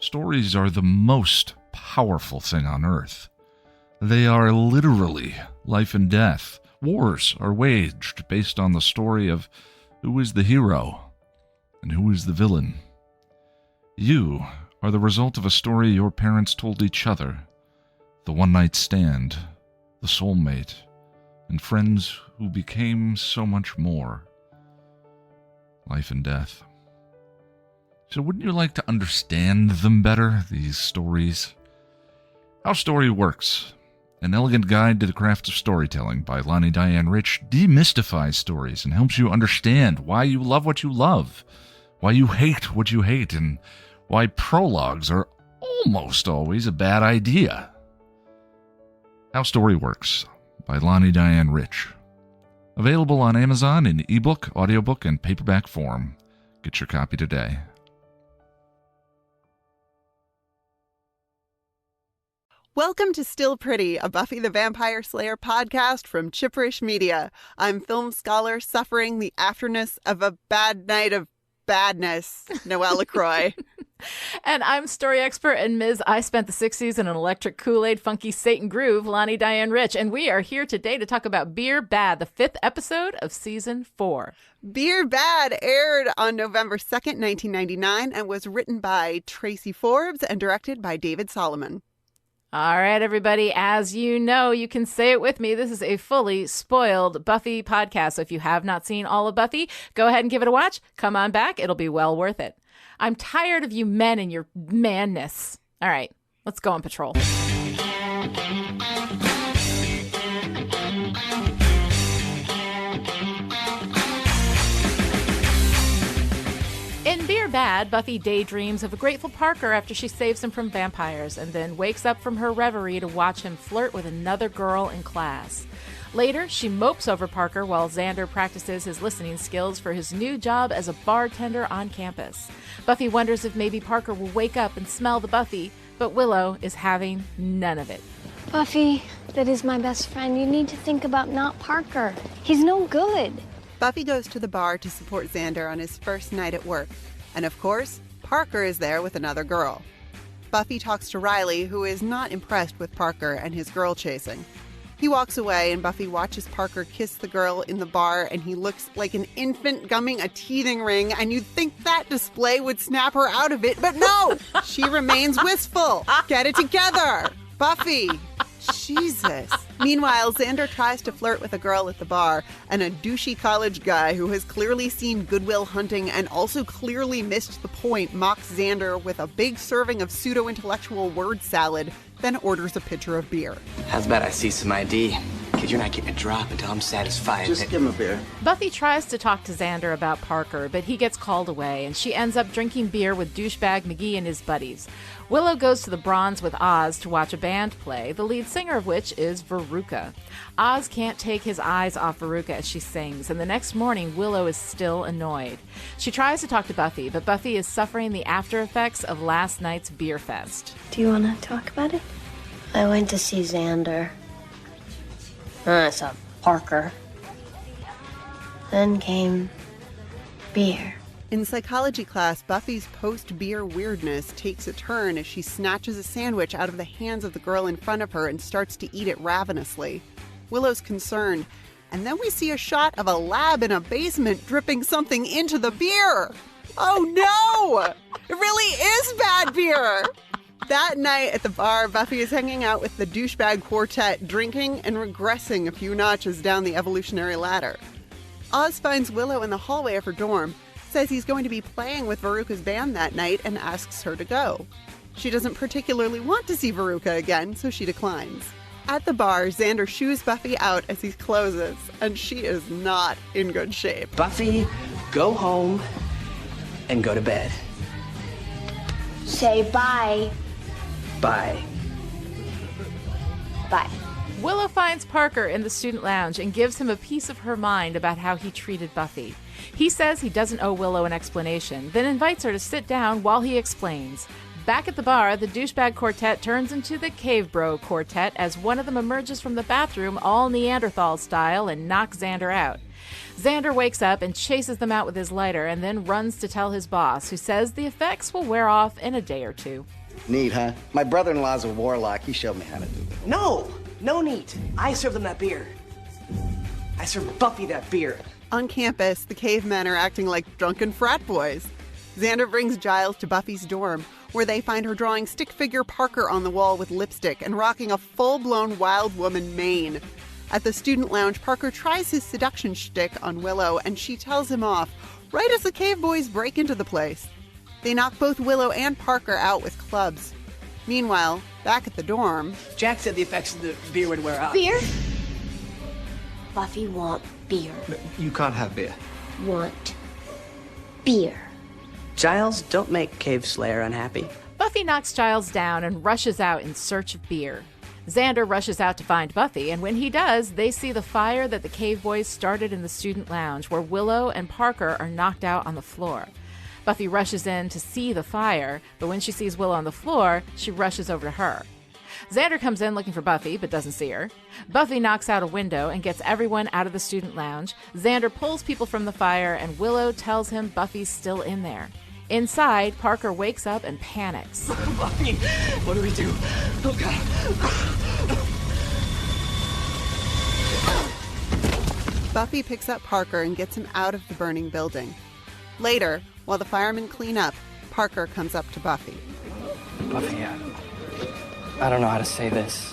Stories are the most powerful thing on earth. They are literally life and death. Wars are waged based on the story of who is the hero and who is the villain. You are the result of a story your parents told each other, the one-night stand, the soulmate, and friends who became so much more. Life and death. So wouldn't you like to understand them better, these stories? How Story Works, an elegant guide to the craft of storytelling by Lani Diane Rich, demystifies stories and helps you understand why you love what you love, why you hate what you hate, and why prologues are almost always a bad idea. How Story Works by Lani Diane Rich. Available on Amazon in ebook, audiobook, and paperback form. Get your copy today. Welcome to Still Pretty, a Buffy the Vampire Slayer podcast from Chipperish Media. I'm film scholar suffering the afterness of a bad night of badness, Noelle LaCroix. And I'm story expert and Ms. I spent the 60s in an electric Kool-Aid funky Satan groove, Lani Diane Rich. And we are here today to talk about Beer Bad, the 5th episode of season 4. Beer Bad aired on November 2nd, 1999, and was written by Tracy Forbes and directed by David Solomon. All right, everybody, as you know, you can say it with me. This is a fully spoiled Buffy podcast. So if you have not seen all of Buffy, go ahead and give it a watch. Come on back. It'll be well worth it. I'm tired of you men and your madness. All right, let's go on patrol. In Beer Bad, Buffy daydreams of a grateful Parker after she saves him from vampires and then wakes up from her reverie to watch him flirt with another girl in class. Later, she mopes over Parker while Xander practices his listening skills for his new job as a bartender on campus. Buffy wonders if maybe Parker will wake up and smell the Buffy, but Willow is having none of it. Buffy, that is my best friend. You need to think about not Parker. He's no good. Buffy goes to the bar to support Xander on his first night at work. And of course, Parker is there with another girl. Buffy talks to Riley, who is not impressed with Parker and his girl chasing. He walks away and Buffy watches Parker kiss the girl in the bar, and he looks like an infant gumming a teething ring, and you'd think that display would snap her out of it, but no! She remains wistful. Get it together! Buffy! Jesus. Meanwhile, Xander tries to flirt with a girl at the bar, and a douchey college guy who has clearly seen Good Will Hunting and also clearly missed the point mocks Xander with a big serving of pseudo-intellectual word salad, then orders a pitcher of beer. How's about I see some ID? Kid, you're not getting a drop until I'm satisfied. Just give him a beer. Buffy tries to talk to Xander about Parker, but he gets called away, and she ends up drinking beer with douchebag McGee and his buddies. Willow goes to the Bronze with Oz to watch a band play, the lead singer of which is Veruca. Oz can't take his eyes off Veruca as she sings, and the next morning, Willow is still annoyed. She tries to talk to Buffy, but Buffy is suffering the after effects of last night's beer fest. Do you want to talk about it? I went to see Xander. I saw Parker. Then came beer. In psychology class, Buffy's post-beer weirdness takes a turn as she snatches a sandwich out of the hands of the girl in front of her and starts to eat it ravenously. Willow's concerned, and then we see a shot of a lab in a basement dripping something into the beer. Oh no! It really is bad beer! That night at the bar, Buffy is hanging out with the douchebag quartet, drinking and regressing a few notches down the evolutionary ladder. Oz finds Willow in the hallway of her dorm, says he's going to be playing with Veruca's band that night, and asks her to go. She doesn't particularly want to see Veruca again, so she declines. At the bar, Xander shoos Buffy out as he closes, and she is not in good shape. Buffy, go home and go to bed. Say bye. Bye. Bye. Willow finds Parker in the student lounge and gives him a piece of her mind about how he treated Buffy. He says he doesn't owe Willow an explanation, then invites her to sit down while he explains. Back at the bar, the douchebag quartet turns into the Cave Bro quartet as one of them emerges from the bathroom all Neanderthal style and knocks Xander out. Xander wakes up and chases them out with his lighter and then runs to tell his boss, who says the effects will wear off in a day or two. Neat, huh? My brother-in-law's a warlock. He showed me how to do it. No neat. I serve them that beer. I serve Buffy that beer. On campus, the cavemen are acting like drunken frat boys. Xander brings Giles to Buffy's dorm, where they find her drawing stick figure Parker on the wall with lipstick and rocking a full-blown wild woman mane. At the student lounge, Parker tries his seduction shtick on Willow, and she tells him off, right as the cave boys break into the place. They knock both Willow and Parker out with clubs. Meanwhile, back at the dorm... Jack said the effects of the beer would wear off. Beer? Buffy want beer. You can't have beer. Want beer. Giles, don't make Caveslayer unhappy. Buffy knocks Giles down and rushes out in search of beer. Xander rushes out to find Buffy, and when he does, they see the fire that the cave boys started in the student lounge, where Willow and Parker are knocked out on the floor. Buffy rushes in to see the fire, but when she sees Willow on the floor, she rushes over to her. Xander comes in looking for Buffy, but doesn't see her. Buffy knocks out a window and gets everyone out of the student lounge. Xander pulls people from the fire, and Willow tells him Buffy's still in there. Inside, Parker wakes up and panics. Buffy, what do we do? Oh, God. Buffy picks up Parker and gets him out of the burning building. Later, while the firemen clean up, Parker comes up to Buffy. Buffy, I don't know how to say this.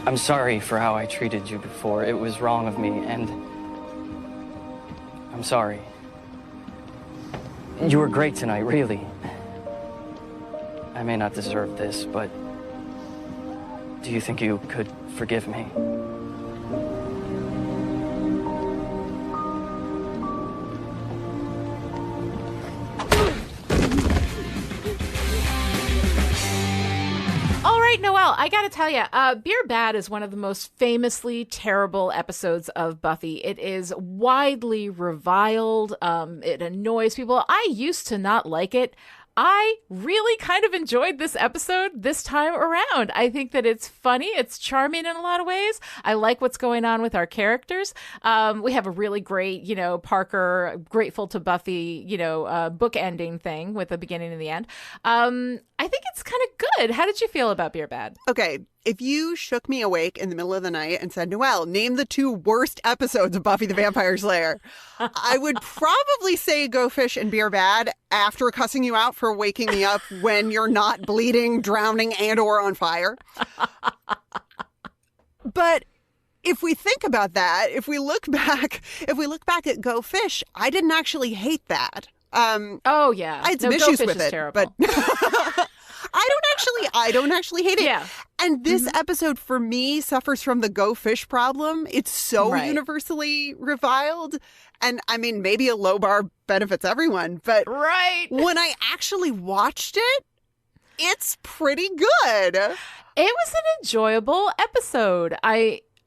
I'm sorry for how I treated you before. It was wrong of me, and I'm sorry. You were great tonight, really. I may not deserve this, but do you think you could forgive me? Noelle, I gotta tell you, Beer Bad is one of the most famously terrible episodes of Buffy. It is widely reviled. It annoys people. I used to not like it. I really kind of enjoyed this episode this time around. I think that it's funny. It's charming in a lot of ways. I like what's going on with our characters. We have a really great, Parker grateful to Buffy, book ending thing with the beginning and the end. I think it's kind of good. How did you feel about Beer Bad? Okay, if you shook me awake in the middle of the night and said, Noelle, name the 2 worst episodes of Buffy the Vampire Slayer, I would probably say Go Fish and Beer Bad after cussing you out for waking me up when you're not bleeding, drowning, and or on fire. But if we think about that, if we look back at Go Fish, I didn't actually hate that. Oh yeah, I had some issues with it, terrible. but I don't actually hate it. Yeah. And this episode for me suffers from the Go Fish problem. It's so universally reviled. And I mean, maybe a low bar benefits everyone, but when I actually watched it, it's pretty good. It was an enjoyable episode.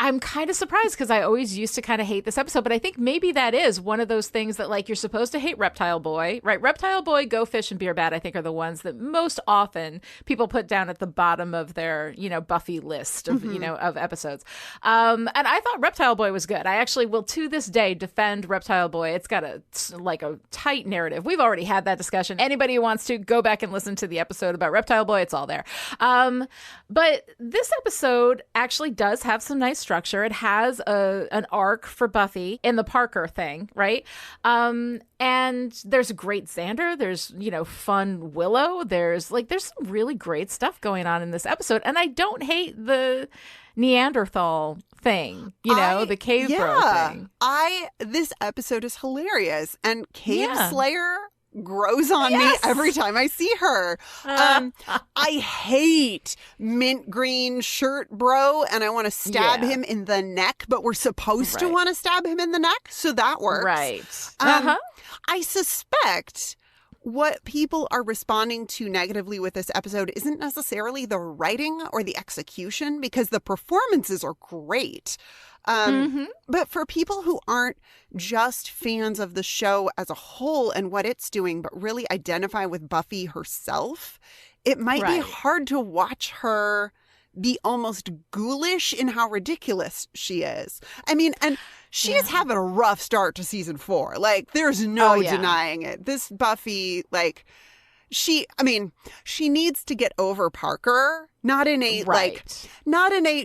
I'm kind of surprised because I always used to kind of hate this episode, but I think maybe that is one of those things that, like, you're supposed to hate Reptile Boy, right? Reptile Boy, Go Fish, and Beer Bad, I think, are the ones that most often people put down at the bottom of their, Buffy list of, of episodes. And I thought Reptile Boy was good. I actually will, to this day, defend Reptile Boy. It's got a tight narrative. We've already had that discussion. Anybody who wants to go back and listen to the episode about Reptile Boy, it's all there. But this episode actually does have some nice structure. It has an arc for Buffy in the Parker thing, right? And there's a great Xander. There's, fun Willow. There's some really great stuff going on in this episode. And I don't hate the Neanderthal thing, the cave bro thing. This episode is hilarious. And Caveslayer grows on me every time I see her. I hate mint green shirt bro, and I want to stab him in the neck, but we're supposed to want to stab him in the neck, so that works. Right. I suspect what people are responding to negatively with this episode isn't necessarily the writing or the execution, because the performances are great. But for people who aren't just fans of the show as a whole and what it's doing, but really identify with Buffy herself, it might be hard to watch her be almost ghoulish in how ridiculous she is. I mean, and she is having a rough start to season 4. Like, there's no denying it. This Buffy, like, she needs to get over Parker, not in a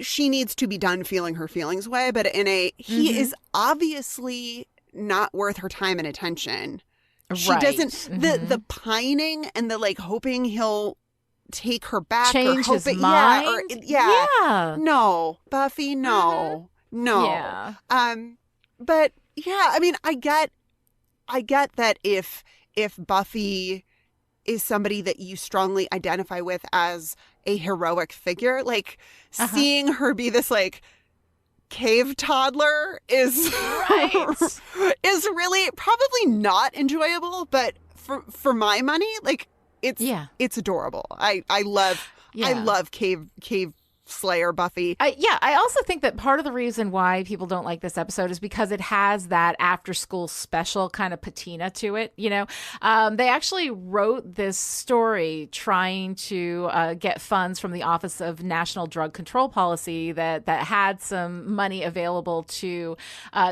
she needs to be done feeling her feelings way, but in a, he is obviously not worth her time and attention. She doesn't, the pining and the, like, hoping he'll take her back change or his mind. No, Buffy, no. Yeah. But yeah, I mean, I get that if Buffy is somebody that you strongly identify with as a heroic figure, like seeing her be this, like, cave toddler is really probably not enjoyable, but for my money, like, it's adorable. I love Caveslayer Buffy. I also think that part of the reason why people don't like this episode is because it has that after school special kind of patina to it. You know, they actually wrote this story trying to get funds from the Office of National Drug Control Policy that had some money available to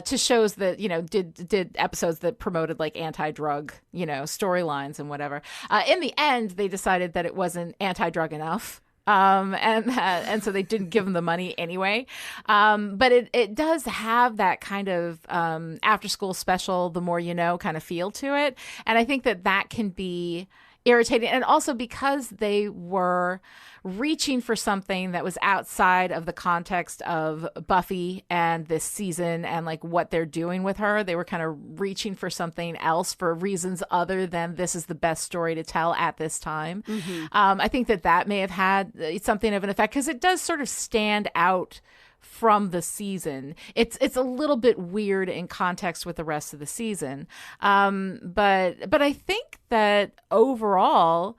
shows that, you know, did episodes that promoted, like, anti-drug, you know, storylines and whatever. In the end, they decided that it wasn't anti-drug enough. And so they didn't give him the money anyway. But it does have that kind of after school special, the more you know kind of feel to it. And I think that can be irritating. And also because they were reaching for something that was outside of the context of Buffy and this season and, like, what they're doing with her. They were kind of reaching for something else for reasons other than this is the best story to tell at this time. I think that may have had something of an effect because it does sort of stand out from the season. It's a little bit weird in context with the rest of the season. But I think that overall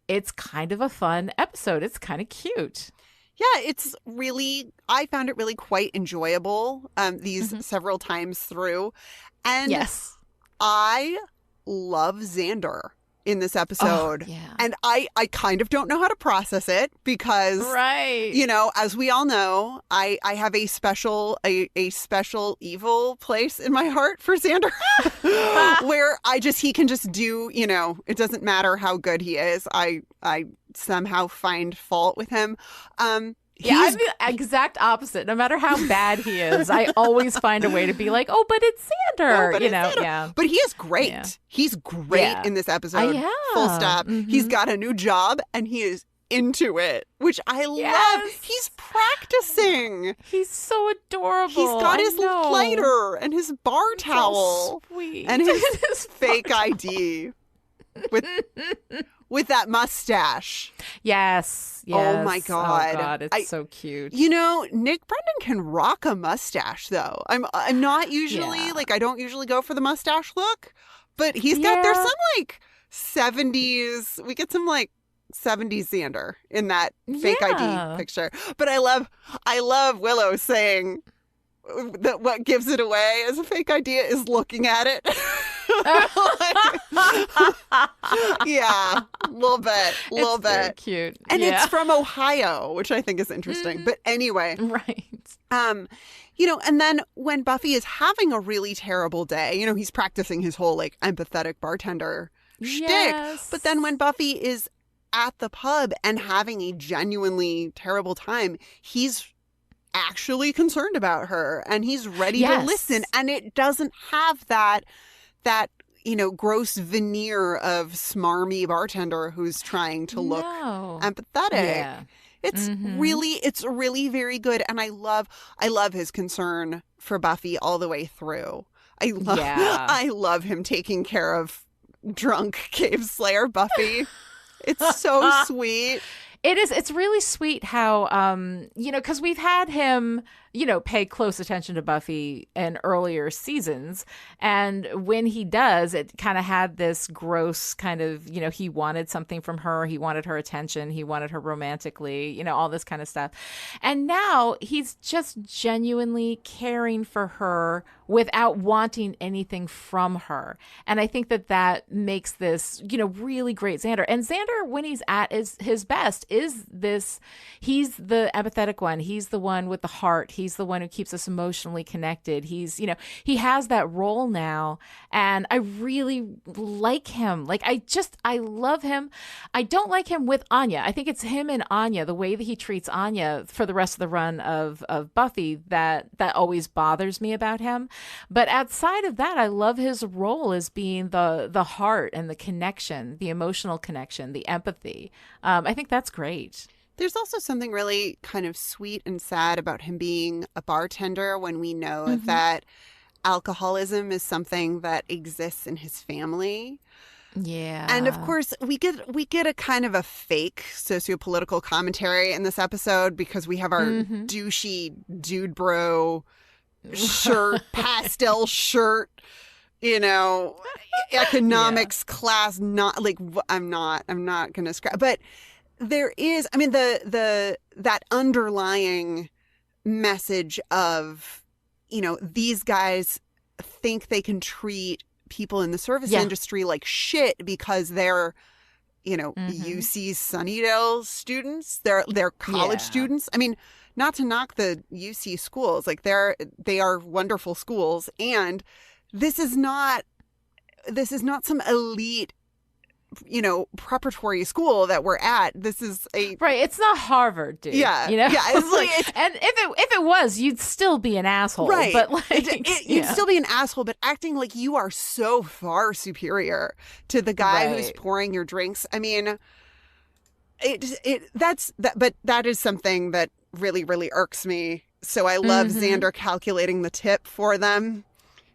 it's kind of a fun episode. It's kind of cute. Yeah, I found it really quite enjoyable these several times through. And yes, I love Xander in this episode. And I kind of don't know how to process it because, you know, as we all know, I have a special evil place in my heart for Xander where he can just do, you know, it doesn't matter how good he is. I somehow find fault with him. I'm the exact opposite. No matter how bad he is, I always find a way to be like, oh, but it's Xander. Xander. But he is great. Yeah. He's great in this episode. Full stop. He's got a new job and he is into it, which I love. He's practicing. He's so adorable. He's got his lighter and his bar towel. So sweet. And his fake ID with that mustache. Yes. Oh my God. Oh God, it's so cute. You know, Nick Brendan can rock a mustache though. I'm not usually like, I don't usually go for the mustache look, but there's some like 70s. We get some like 70s Xander in that fake ID picture. But I love Willow saying that what gives it away as a fake ID is looking at it. Yeah, a little bit. Very cute. And it's from Ohio, which I think is interesting. But anyway. Right. You know, and then when Buffy is having a really terrible day, you know, he's practicing his whole like empathetic bartender shtick. But then when Buffy is at the pub and having a genuinely terrible time, he's actually concerned about her and he's ready to listen. And it doesn't have that, you know, gross veneer of smarmy bartender who's trying to look empathetic. Yeah. It's really very good. And I love his concern for Buffy all the way through. I love him taking care of drunk Caveslayer Buffy. It's so sweet. It is. It's really sweet how, you know, because we've had him, pay close attention to Buffy in earlier seasons. And when he does, it kind of had this gross kind of, he wanted something from her. He wanted her attention. He wanted her romantically, all this kind of stuff. And now he's just genuinely caring for her without wanting anything from her. And I think that makes this, really great Xander. And Xander, when he's at his best, he's the empathetic one. He's the one with the heart. He's the one who keeps us emotionally connected. He's, he has that role now. And I really like him. Like, I love him. I don't like him with Anya. I think it's him and Anya, the way that he treats Anya for the rest of the run of Buffy, that always bothers me about him. But outside of that, I love his role as being the heart and the connection, the emotional connection, the empathy. I think that's great. There's also something really kind of sweet and sad about him being a bartender when we know that alcoholism is something that exists in his family. Yeah. And of course, we get a kind of a fake sociopolitical commentary in this episode because we have our douchey dude bro shirt, pastel shirt, economics class, not like I'm not going to scrap. But there is, I mean, that underlying message of, these guys think they can treat people in the service industry like shit because they're, UC Sunnydale students, they're college students. I mean, not to knock the UC schools, like they are wonderful schools, and this is not some elite, preparatory school that we're at. This is right. It's not Harvard, dude. Yeah, yeah. It's like, and if it was, you'd still be an asshole, right? But like, you'd still be an asshole, but acting like you are so far superior to the guy who's pouring your drinks. I mean, but that is something that really, really irks me. So I love Xander calculating the tip for them.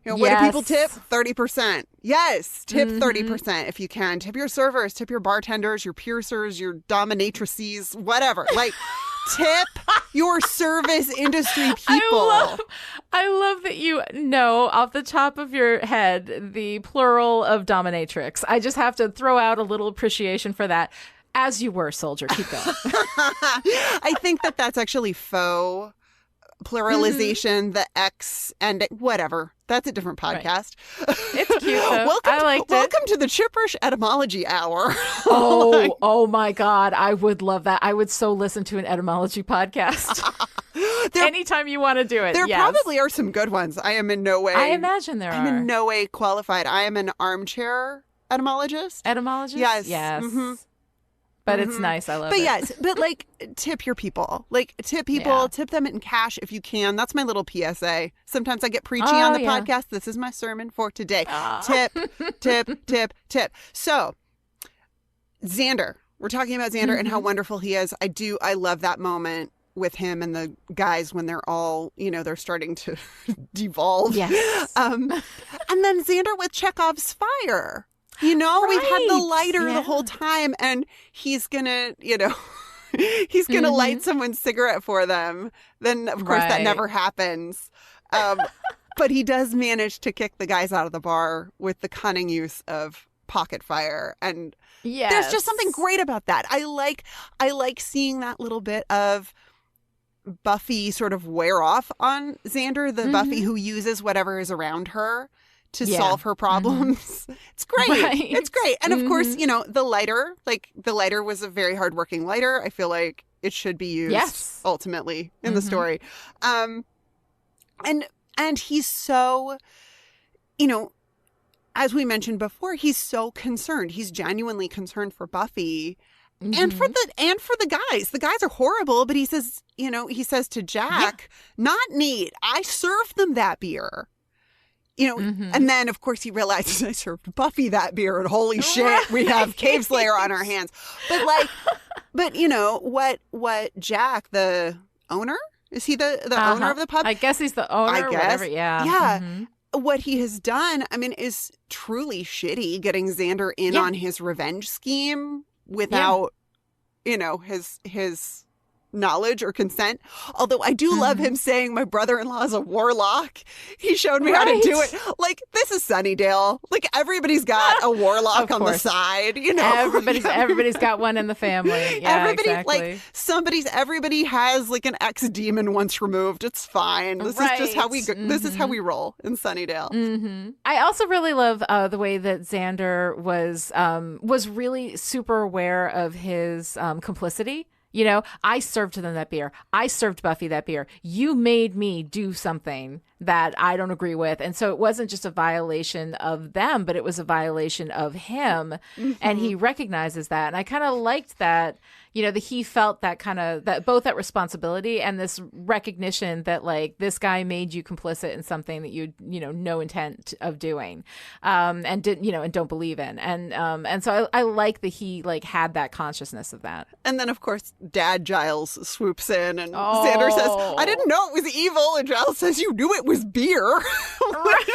What do people tip? 30%. Yes, tip 30% if you can. Tip your servers, tip your bartenders, your piercers, your dominatrices, whatever. Like, tip your service industry people. I love that you know off the top of your head the plural of dominatrix. I just have to throw out a little appreciation for that. As you were, soldier. Keep going. I think that's actually faux pluralization, the X and whatever. That's a different podcast. It's cute, though. Welcome to the Chipperish Etymology Hour. Oh my God. I would love that. I would so listen to an etymology podcast. Anytime you want to do it. There probably are some good ones. I am in no way. I imagine there are. I'm in no way qualified. I am an armchair etymologist. Etymologist? Yes. But it's nice. I love it. But yes, but like, tip your people. Like, tip people, tip them in cash if you can. That's my little PSA. Sometimes I get preachy on the podcast. This is my sermon for today. Tip, tip, tip, tip. So, Xander. We're talking about Xander and how wonderful he is. I love that moment with him and the guys when they're all, they're starting to devolve. Yes. And then Xander with Chekhov's fire. We've had the lighter the whole time, and he's gonna, light someone's cigarette for them. Then, of course, that never happens. But he does manage to kick the guys out of the bar with the cunning use of pocket fire. And there's just something great about that. I like seeing that little bit of Buffy sort of wear off on Xander, the Buffy who uses whatever is around her to solve her problems. It's great. Right. It's great. And of course, the lighter was a very hardworking lighter. I feel like it should be used ultimately in the story. And he's so, as we mentioned before, he's so concerned. He's genuinely concerned for Buffy and for the guys. The guys are horrible, but he says to Jack, not neat. I served them that beer. And then, of course, he realizes I served Buffy that beer, and holy shit, we have Caveslayer on our hands. But what Jack, the owner, is he the owner of the pub? I guess he's the owner. Or whatever. Yeah. Yeah. What he has done, I mean, is truly shitty. Getting Xander in on his revenge scheme without, his knowledge or consent. Although I do love him saying my brother-in-law is a warlock. He showed me how to do it. Like, this is Sunnydale. Like, everybody's got a warlock on the side, you know. Everybody's got one in the family. Yeah, exactly. Like, everybody has like an ex-demon once removed. It's fine. This is just how we go. This is how we roll in Sunnydale. I also really love the way that Xander was really super aware of his complicity. You know, I served them that beer. I served Buffy that beer. You made me do something that I don't agree with. And so it wasn't just a violation of them, but it was a violation of him. And he recognizes that. And I kind of liked that, you know, that he felt that both that responsibility and this recognition that, like, this guy made you complicit in something that you no intent of doing, and didn't, you know, and don't believe in. And so I like that he, like, had that consciousness of that. And then, of course, Dad Giles swoops in and Xander says, I didn't know it was evil. And Giles says, you knew it was beer. Right.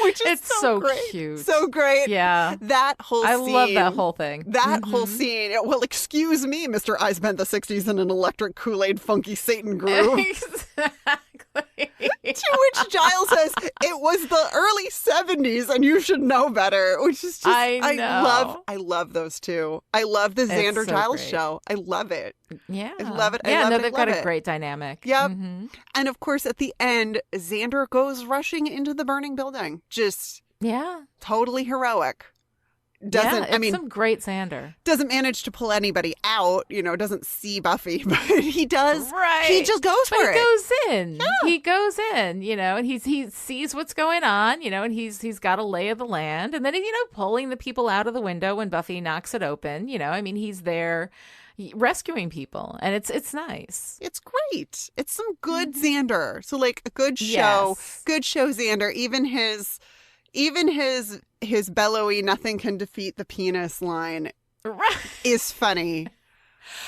Which is so great. Cute. So great. Yeah. That whole scene. I love that whole thing. That whole scene. Well, excuse me, Mr. I spent the 60s in an electric Kool-Aid funky Satan groove. Exactly. To which Giles says, it was the early 70s and you should know better. Which is just, I love those two. I love the Xander Giles show. I love it. Yeah. I love it. They've got a great dynamic. Yep. And of course, at the end, Xander goes rushing into the burning building. Just totally heroic. Some great Xander. Doesn't manage to pull anybody out, you know, doesn't see Buffy, but he does. Right. He just goes for it. He goes in. Yeah. He goes in, you know, and he sees what's going on, you know, and he's got a lay of the land. And then, you know, pulling the people out of the window when Buffy knocks it open, you know, I mean, he's there rescuing people, and it's nice. It's great. It's some good Xander. So, like, a good show. Yes. Good show, Xander. Even his bellowy "nothing can defeat the penis" line is funny.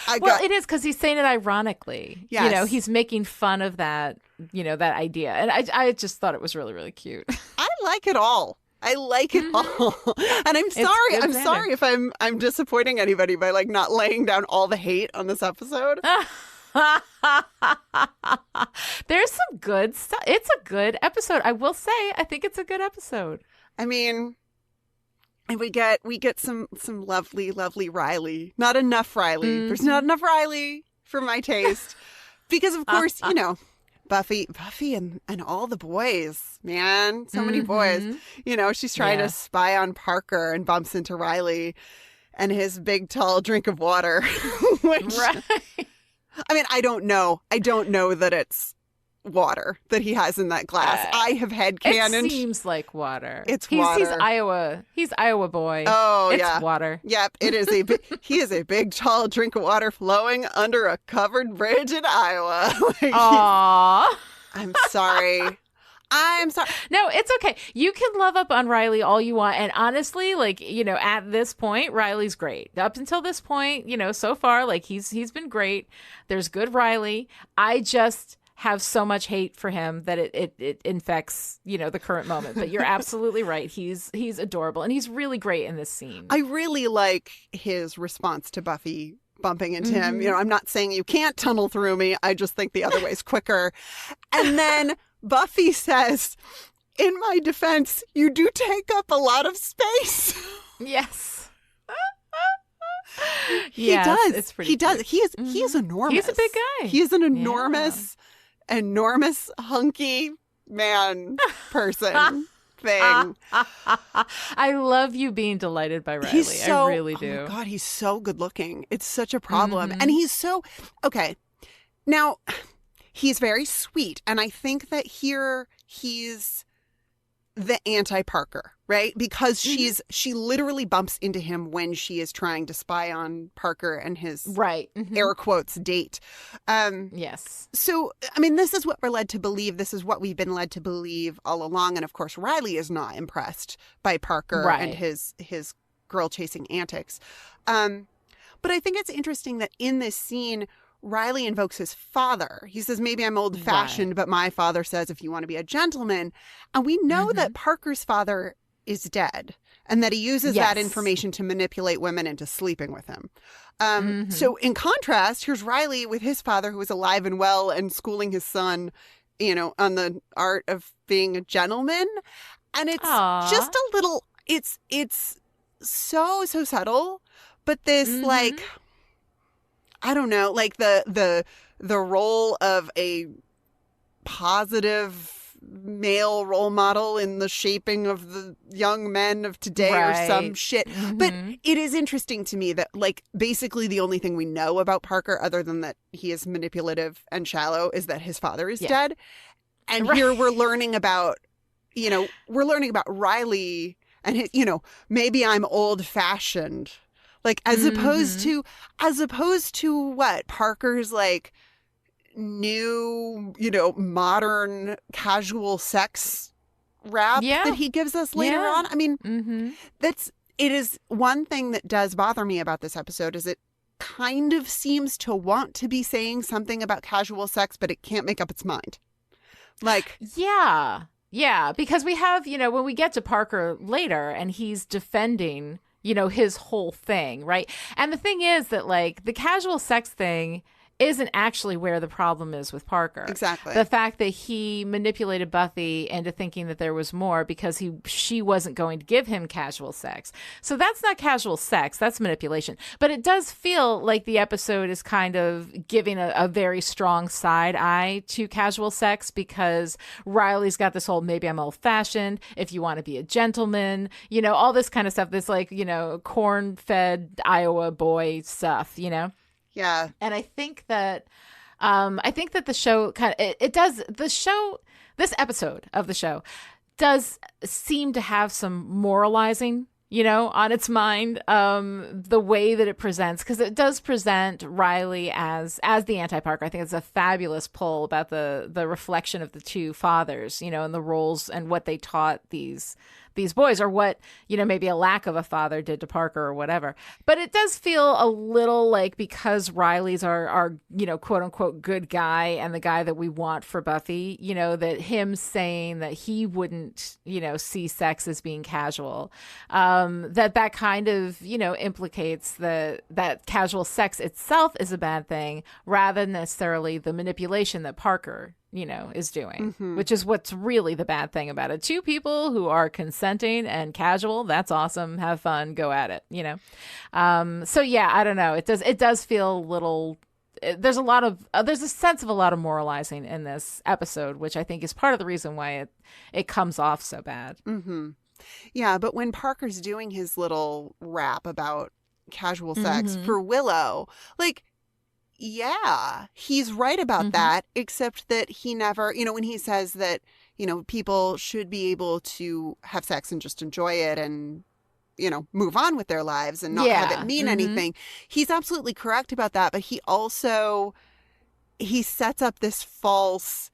It is, because he's saying it ironically. Yes. You know, he's making fun of that, you know, that idea. And I just thought it was really, really cute. I like it all. I like it all. And I'm sorry. I'm sorry if I'm disappointing anybody by, like, not laying down all the hate on this episode. There's some good stuff. It's a good episode. I will say, I think it's a good episode. I mean, and we get some lovely, lovely Riley. Not enough Riley. There's not enough Riley for my taste. Because, of course, you know, Buffy and all the boys, man. So many boys. You know, she's trying to spy on Parker and bumps into Riley and his big, tall drink of water. Which, I mean, I don't know. I don't know that it's water that he has in that glass. I have headcanoned. It seems like water. It's water. He's Iowa boy. Oh, it's water. Yep, it is he is a big, tall drink of water flowing under a covered bridge in Iowa. Like, aww. I'm sorry. I'm sorry. No, it's okay. You can love up on Riley all you want. And honestly, like, you know, at this point, Riley's great. Up until this point, you know, so far, like, he's been great. There's good Riley. I just have so much hate for him that it infects, you know, the current moment. But you're absolutely right. He's adorable, and he's really great in this scene. I really like his response to Buffy bumping into him. You know, I'm not saying you can't tunnel through me. I just think the other way's quicker. And then Buffy says, in my defense, you do take up a lot of space. Yes. He does. It's pretty. He does. He is enormous. He's a big guy. He is an enormous hunky man person thing. I love you being delighted by Riley. I really do. Oh my God, he's so good looking. It's such a problem. And he's so okay. Now, he's very sweet, and I think that here he's the anti-Parker, right? Because she literally bumps into him when she is trying to spy on Parker and his air quotes date. Yes. So, I mean, this is what we're led to believe. This is what we've been led to believe all along. And of course, Riley is not impressed by Parker and his girl chasing antics. But I think it's interesting that in this scene, Riley invokes his father. He says, maybe I'm old fashioned, but my father says, if you want to be a gentleman. And we know that Parker's father is dead. and that he uses Yes. that information to manipulate women into sleeping with him. So in contrast, here's Riley with his father, who is alive and well and schooling his son, on the art of being a gentleman. And it's Aw. just a little, it's so subtle, but this like, I don't know, like the role of a positive male role model in the shaping of the young men of today or some shit. But it is interesting to me that like basically the only thing we know about Parker other than that he is manipulative and shallow is that his father is dead. And here we're learning about, Riley and his, maybe I'm old fashioned, like as opposed to what Parker's like new, modern casual sex rap that he gives us later on. I mean, it is one thing that does bother me about this episode is it kind of seems to want to be saying something about casual sex, but it can't make up its mind. Like, yeah, because we have, when we get to Parker later and he's defending, his whole thing, right? And the thing is that like the casual sex thing isn't actually where the problem is with Parker. Exactly. The fact that he manipulated Buffy into thinking that there was more because she wasn't going to give him casual sex. So that's not casual sex, that's manipulation. But it does feel like the episode is kind of giving a very strong side eye to casual sex because Riley's got this whole maybe I'm old fashioned, if you want to be a gentleman, all this kind of stuff, this like, corn-fed Iowa boy stuff, Yeah. And I think that the show this episode of the show does seem to have some moralizing, on its mind, the way that it presents, because it does present Riley as the anti-Parker. I think it's a fabulous pull about the reflection of the two fathers, and the roles and what they taught these boys, or what, maybe a lack of a father did to Parker or whatever. But it does feel a little like because Riley's our quote unquote good guy and the guy that we want for Buffy, that him saying that he wouldn't, see sex as being casual, that kind of, implicates that casual sex itself is a bad thing rather than necessarily the manipulation that Parker is doing, which is what's really the bad thing about it. Two people who are consenting and casual, that's awesome. Have fun, go at it, So yeah, I don't know. It does feel a little, there's a sense of a lot of moralizing in this episode, which I think is part of the reason why it comes off so bad. Yeah, but when Parker's doing his little rap about casual sex for Willow, like, yeah, he's right about that, except that he never, when he says that, people should be able to have sex and just enjoy it and, move on with their lives and not have it mean anything. He's absolutely correct about that. But he sets up this false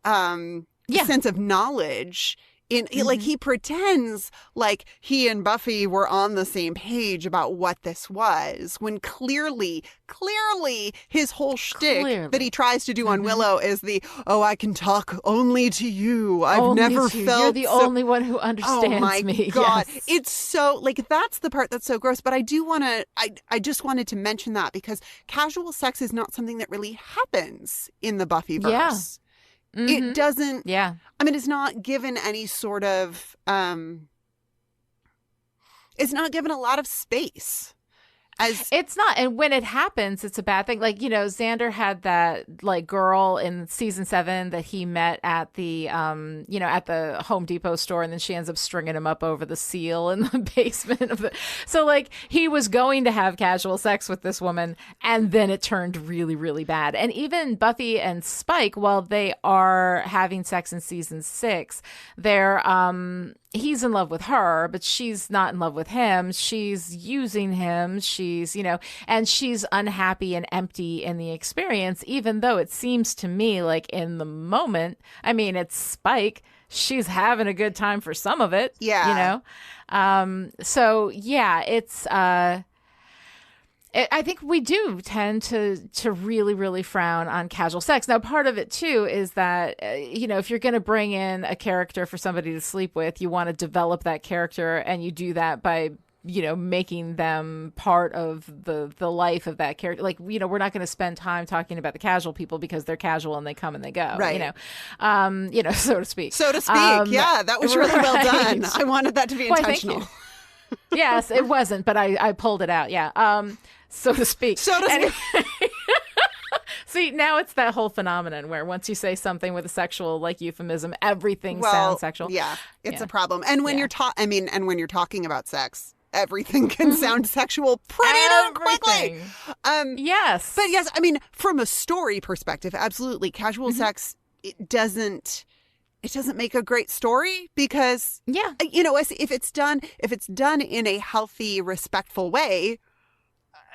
sense of knowledge. Like he pretends like he and Buffy were on the same page about what this was, when clearly his whole shtick that he tries to do on Willow is I can talk only to you. I've never felt you're the only one who understands me. Oh my God. Yes. It's so like, that's the part that's so gross. But I just wanted to mention that because casual sex is not something that really happens in the Buffyverse. Yeah. It doesn't. Yeah. I mean, it's not given any sort of, it's not given a lot of space. It's not. And when it happens, it's a bad thing. Like, Xander had that like girl in season 7 that he met at the, at the Home Depot store. And then she ends up stringing him up over the seal in the basement of the. So like he was going to have casual sex with this woman. And then it turned really, really bad. And even Buffy and Spike, while they are having sex in season 6, he's in love with her, but she's not in love with him. She's using him. She's, and she's unhappy and empty in the experience, even though it seems to me like in the moment, I mean, it's Spike. She's having a good time for some of it. Yeah. So yeah, it's, I think we do tend to really, really frown on casual sex. Now, part of it, too, is that, if you're going to bring in a character for somebody to sleep with, you want to develop that character, and you do that by making them part of the life of that character. Like, we're not going to spend time talking about the casual people because they're casual and they come and they go, right. So to speak. So to speak. Yeah, that was really well done. I wanted that to be intentional. Thank you. Yes, it wasn't, but I pulled it out. Yeah. So to speak. So to speak. See, now it's that whole phenomenon where once you say something with a sexual euphemism, everything sounds sexual. Yeah, it's a problem. And when you're when you're talking about sex, everything can sound sexual pretty darn quickly. Yes. But yes, I mean, from a story perspective, absolutely. Casual sex, it doesn't make a great story because, if it's done in a healthy, respectful way,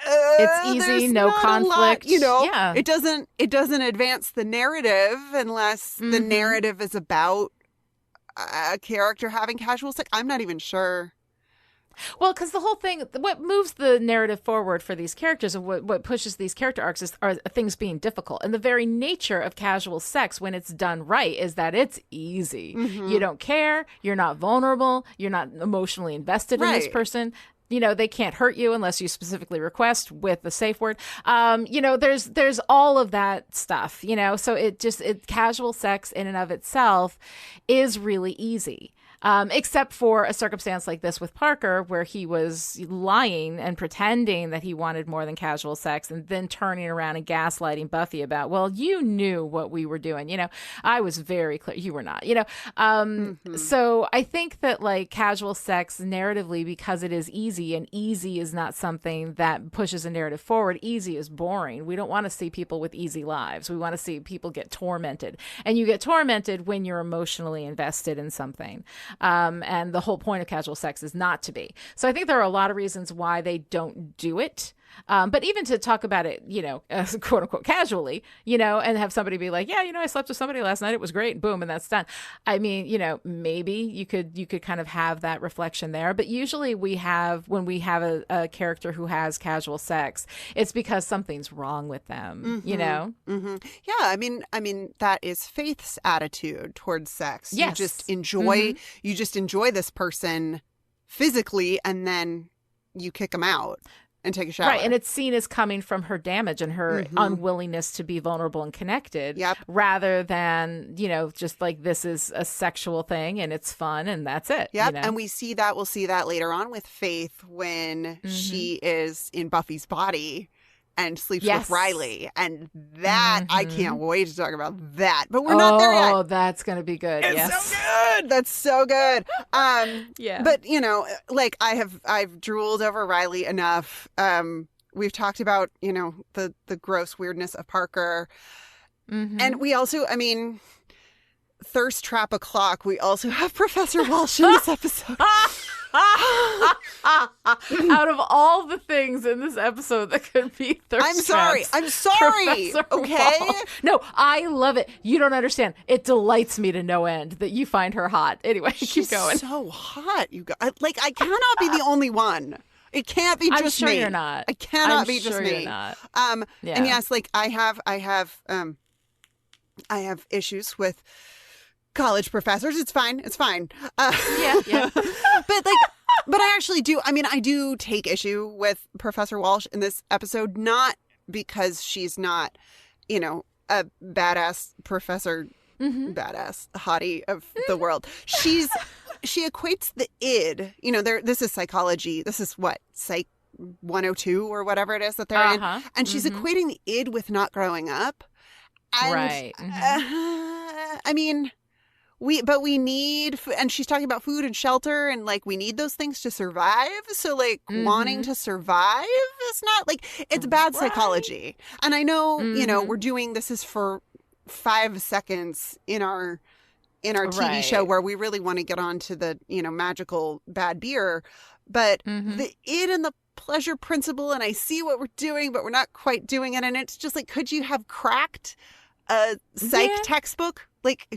it's easy, no conflict. It doesn't advance the narrative unless the narrative is about a character having casual sex. I'm not even sure. Well, because the whole thing, what moves the narrative forward for these characters and what pushes these character arcs are things being difficult. And the very nature of casual sex, when it's done right, is that it's easy. You don't care. You're not vulnerable. You're not emotionally invested in this person. They can't hurt you unless you specifically request with the safe word. There's all of that stuff, so casual sex in and of itself is really easy. Except for a circumstance like this with Parker, where he was lying and pretending that he wanted more than casual sex and then turning around and gaslighting Buffy about, well, you knew what we were doing. I was very clear. You were not, So I think that casual sex narratively, because it is easy, and easy is not something that pushes a narrative forward. Easy is boring. We don't want to see people with easy lives. We want to see people get tormented. And you get tormented when you're emotionally invested in something. And the whole point of casual sex is not to be. So I think there are a lot of reasons why they don't do it. But even to talk about it, quote unquote casually, and have somebody be like, yeah, I slept with somebody last night. It was great. Boom. And that's done. I mean, maybe you could kind of have that reflection there. But usually when we have a character who has casual sex, it's because something's wrong with them, Yeah. I mean, that is Faith's attitude towards sex. Yes. You just enjoy this person physically, and then you kick them out and take a shower. Right, and it's seen as coming from her damage and her unwillingness to be vulnerable and connected, rather than, just this is a sexual thing and it's fun and that's it. Yep, and we'll see that later on with Faith when she is in Buffy's body and sleeps with Riley. And that, I can't wait to talk about that. But we're not there yet. Oh, that's going to be good. It's so good. That's so good. Yeah. But, I've drooled over Riley enough. We've talked about, the gross weirdness of Parker. And we also, thirst trap o'clock. We also have Professor Walsh in this episode. Out of all the things in this episode that could be thirst traps, I'm sorry. Okay. Walsh. No, I love it. You don't understand. It delights me to no end that you find her hot. Anyway, keep going. So hot, you guys. I cannot be the only one. It can't be just me. I'm sure you're not. I cannot be just me. You're not. And yes, I have issues with college professors. It's fine. Yeah. But I actually do. I do take issue with Professor Walsh in this episode, not because she's not, a badass professor, badass hottie of the world. She equates the id. This is psychology. This is what, Psych 102 or whatever it is that they're in. And she's equating the id with not growing up. And, right. We need, and she's talking about food and shelter, and we need those things to survive. So wanting to survive is not it's bad psychology. And I know, we're doing this is for 5 seconds in our TV show where we really want to get on to the, magical bad beer, but the id and the pleasure principle, and I see what we're doing, but we're not quite doing it. And it's just could you have cracked a psych textbook?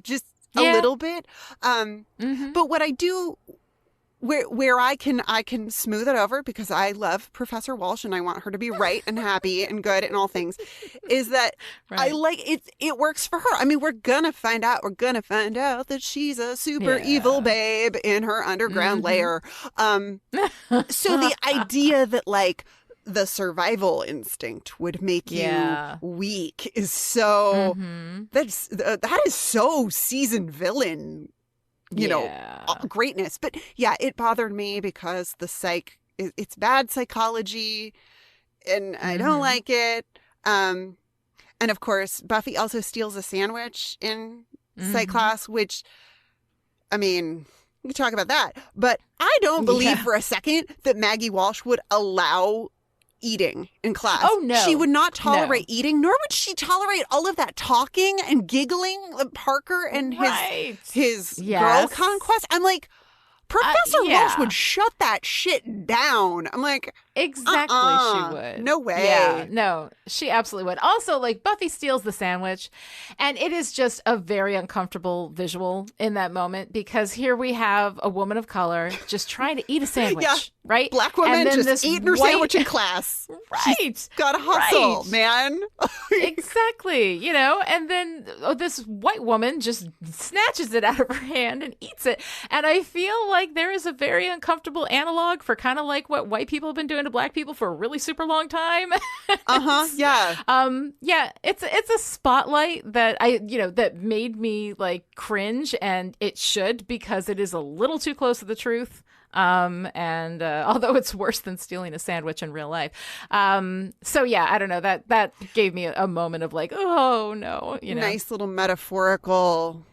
Just a little bit. But what I do where I can smooth it over because I love Professor Walsh and I want her to be right and happy and good in all things, is that I like it. It works for her. I mean, we're gonna find out that she's a super evil babe in her underground lair. So the idea that like the survival instinct would make you weak is so that is so seasoned villain. You know, greatness. But yeah, it bothered me because it's bad psychology and I don't like it. And of course, Buffy also steals a sandwich in psych class, which, I mean, we can talk about that. But I don't believe for a second that Maggie Walsh would allow eating in class. Oh, no. She would not tolerate eating, nor would she tolerate all of that talking and giggling with Parker and his girl conquest. I'm like, Professor Walsh would shut that shit down. I'm like, exactly, she would. No way. Yeah, no, she absolutely would. Also, like, Buffy steals the sandwich, and it is just a very uncomfortable visual in that moment because here we have a woman of color just trying to eat a sandwich, right? Black woman just eating her sandwich in class. Right. She's gotta hustle, man. Exactly, you know, and then this white woman just snatches it out of her hand and eats it. And I feel like there is a very uncomfortable analog for kind of like what white people have been doing to black people for a really super long time. Yeah, it's a spotlight that that made me like cringe, and it should, because it is a little too close to the truth. And although it's worse than stealing a sandwich in real life. So yeah, I don't know, that gave me a moment of like, oh no, you know. Nice little metaphorical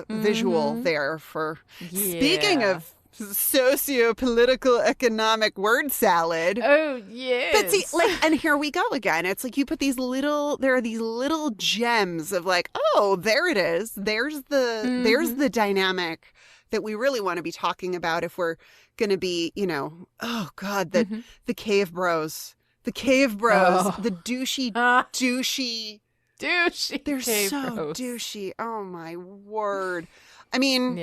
visual there for speaking of socio-political economic word salad. Oh yes. But see, like, and here we go again. It's like you put there are these little gems of like, oh, there it is. There's the dynamic that we really want to be talking about if we're going to be, you know, oh God, the cave bros, the douchey. They're so douchey. Oh my word. I mean,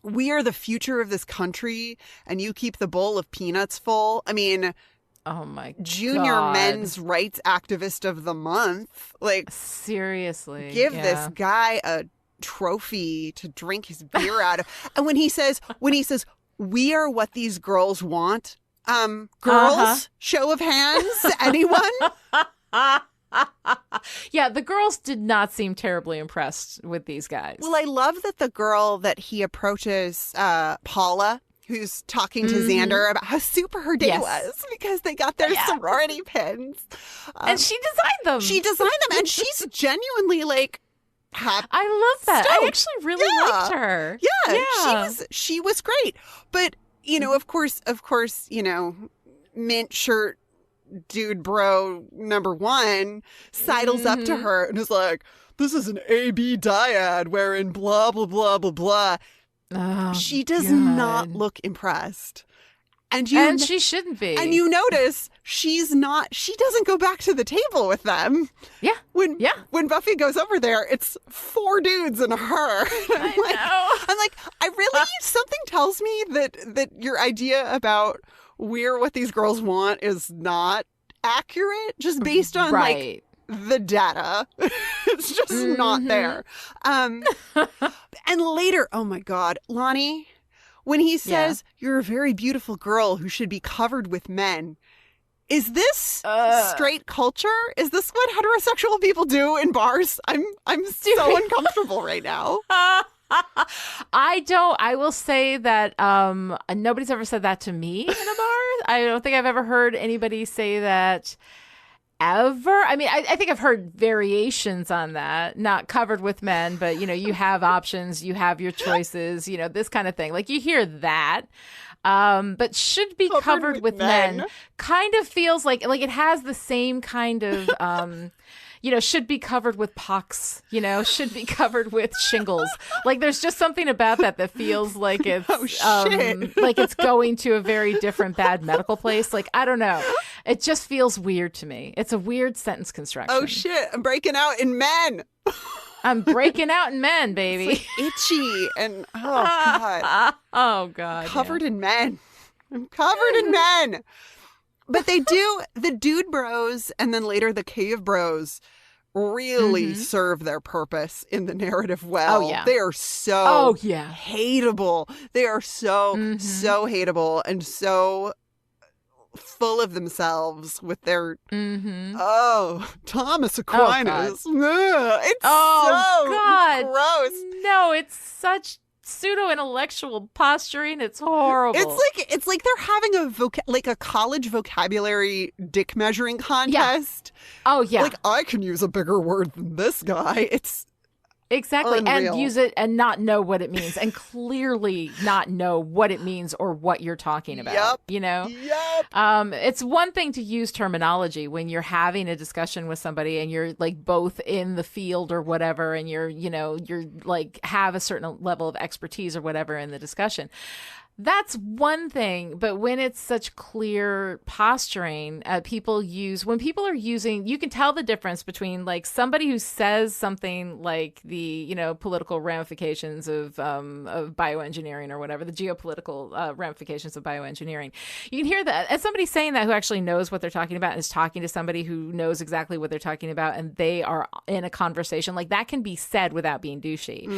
we are the future of this country and you keep the bowl of peanuts full. I mean, oh my Junior God. Men's Rights Activist of the Month. Like, seriously. Give this guy a trophy to drink his beer out of. And when he says we are what these girls want, girls, show of hands, anyone? Yeah, the girls did not seem terribly impressed with these guys. Well, I love that the girl that he approaches, Paula, who's talking to Xander about how super her day was because they got their sorority pins. And she designed them. And she's genuinely like, happy. I love that. Stoked. I actually really liked her. Yeah. She was great. But, you know, of course, you know, mint shirt dude bro number one sidles up to her and is like, this is an AB dyad wherein blah, blah, blah, blah, blah. Oh, she does not look impressed. And she shouldn't be. And you notice she doesn't go back to the table with them. Yeah. When Buffy goes over there, it's 4 dudes and her. I'm like, I really, something tells me that your idea about we're what these girls want is not accurate, just based on like the data. It's just not there. And later, oh my God, Lani, when he says, you're a very beautiful girl who should be covered with men. Is this straight culture? Is this what heterosexual people do in bars? I'm so uncomfortable right now. I will say that nobody's ever said that to me in a bar. I don't think I've ever heard anybody say that ever. I mean, I think I've heard variations on that, not covered with men, but, you know, you have options, you have your choices, you know, this kind of thing. Like, you hear that. But should be covered with men kind of feels like it has the same kind of, you know, should be covered with pox, you know, should be covered with shingles. Like, there's just something about that feels like it's like it's going to a very different bad medical place. Like, I don't know. It just feels weird to me. It's a weird sentence construction. Oh, shit. I'm breaking out in men. I'm breaking out in men, baby. It's like itchy and oh god. Oh god. Covered in men. I'm covered in men. But they do, the dude bros and then later the cave bros really serve their purpose in the narrative well. Oh, yeah. They are so yeah. hateable. They are so, so hateable and so full of themselves with their, Thomas Aquinas. It's so gross. No, it's such pseudo-intellectual posturing. It's horrible. It's like they're having a college vocabulary dick measuring contest. Yeah. Oh yeah. Like I can use a bigger word than this guy. It's exactly unreal. And use it and not know what it means and clearly not know what it means or what you're talking about. Yep. You know? Yep. It's one thing to use terminology when you're having a discussion with somebody and you're like both in the field or whatever and you're like have a certain level of expertise or whatever in the discussion. That's one thing, but when it's such clear posturing, when people are using, you can tell the difference between like somebody who says something like the, political ramifications of bioengineering or whatever, the geopolitical ramifications of bioengineering. You can hear that as somebody saying that who actually knows what they're talking about and is talking to somebody who knows exactly what they're talking about and they are in a conversation, like that can be said without being douchey,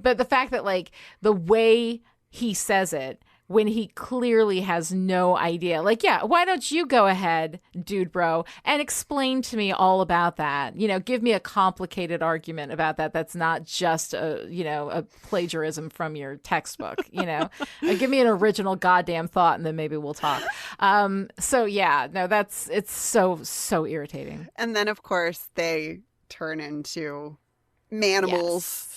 but the fact that like the way he says it when he clearly has no idea. Like, yeah, why don't you go ahead, dude bro, and explain to me all about that? Give me a complicated argument about that. That's not just a plagiarism from your textbook, Give me an original goddamn thought and then maybe we'll talk. So yeah, no, it's so irritating. And then of course they turn into manimals. Yes.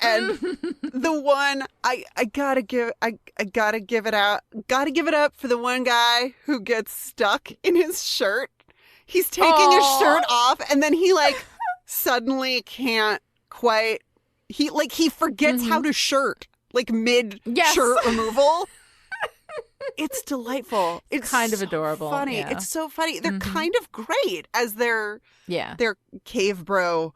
And the one I gotta give it up for the one guy who gets stuck in his shirt. He's taking his shirt off and then he like suddenly can't quite he forgets how to shirt like mid shirt removal. It's delightful. It's kind of so adorable. Funny. Yeah. It's so funny. They're kind of great as their cave bro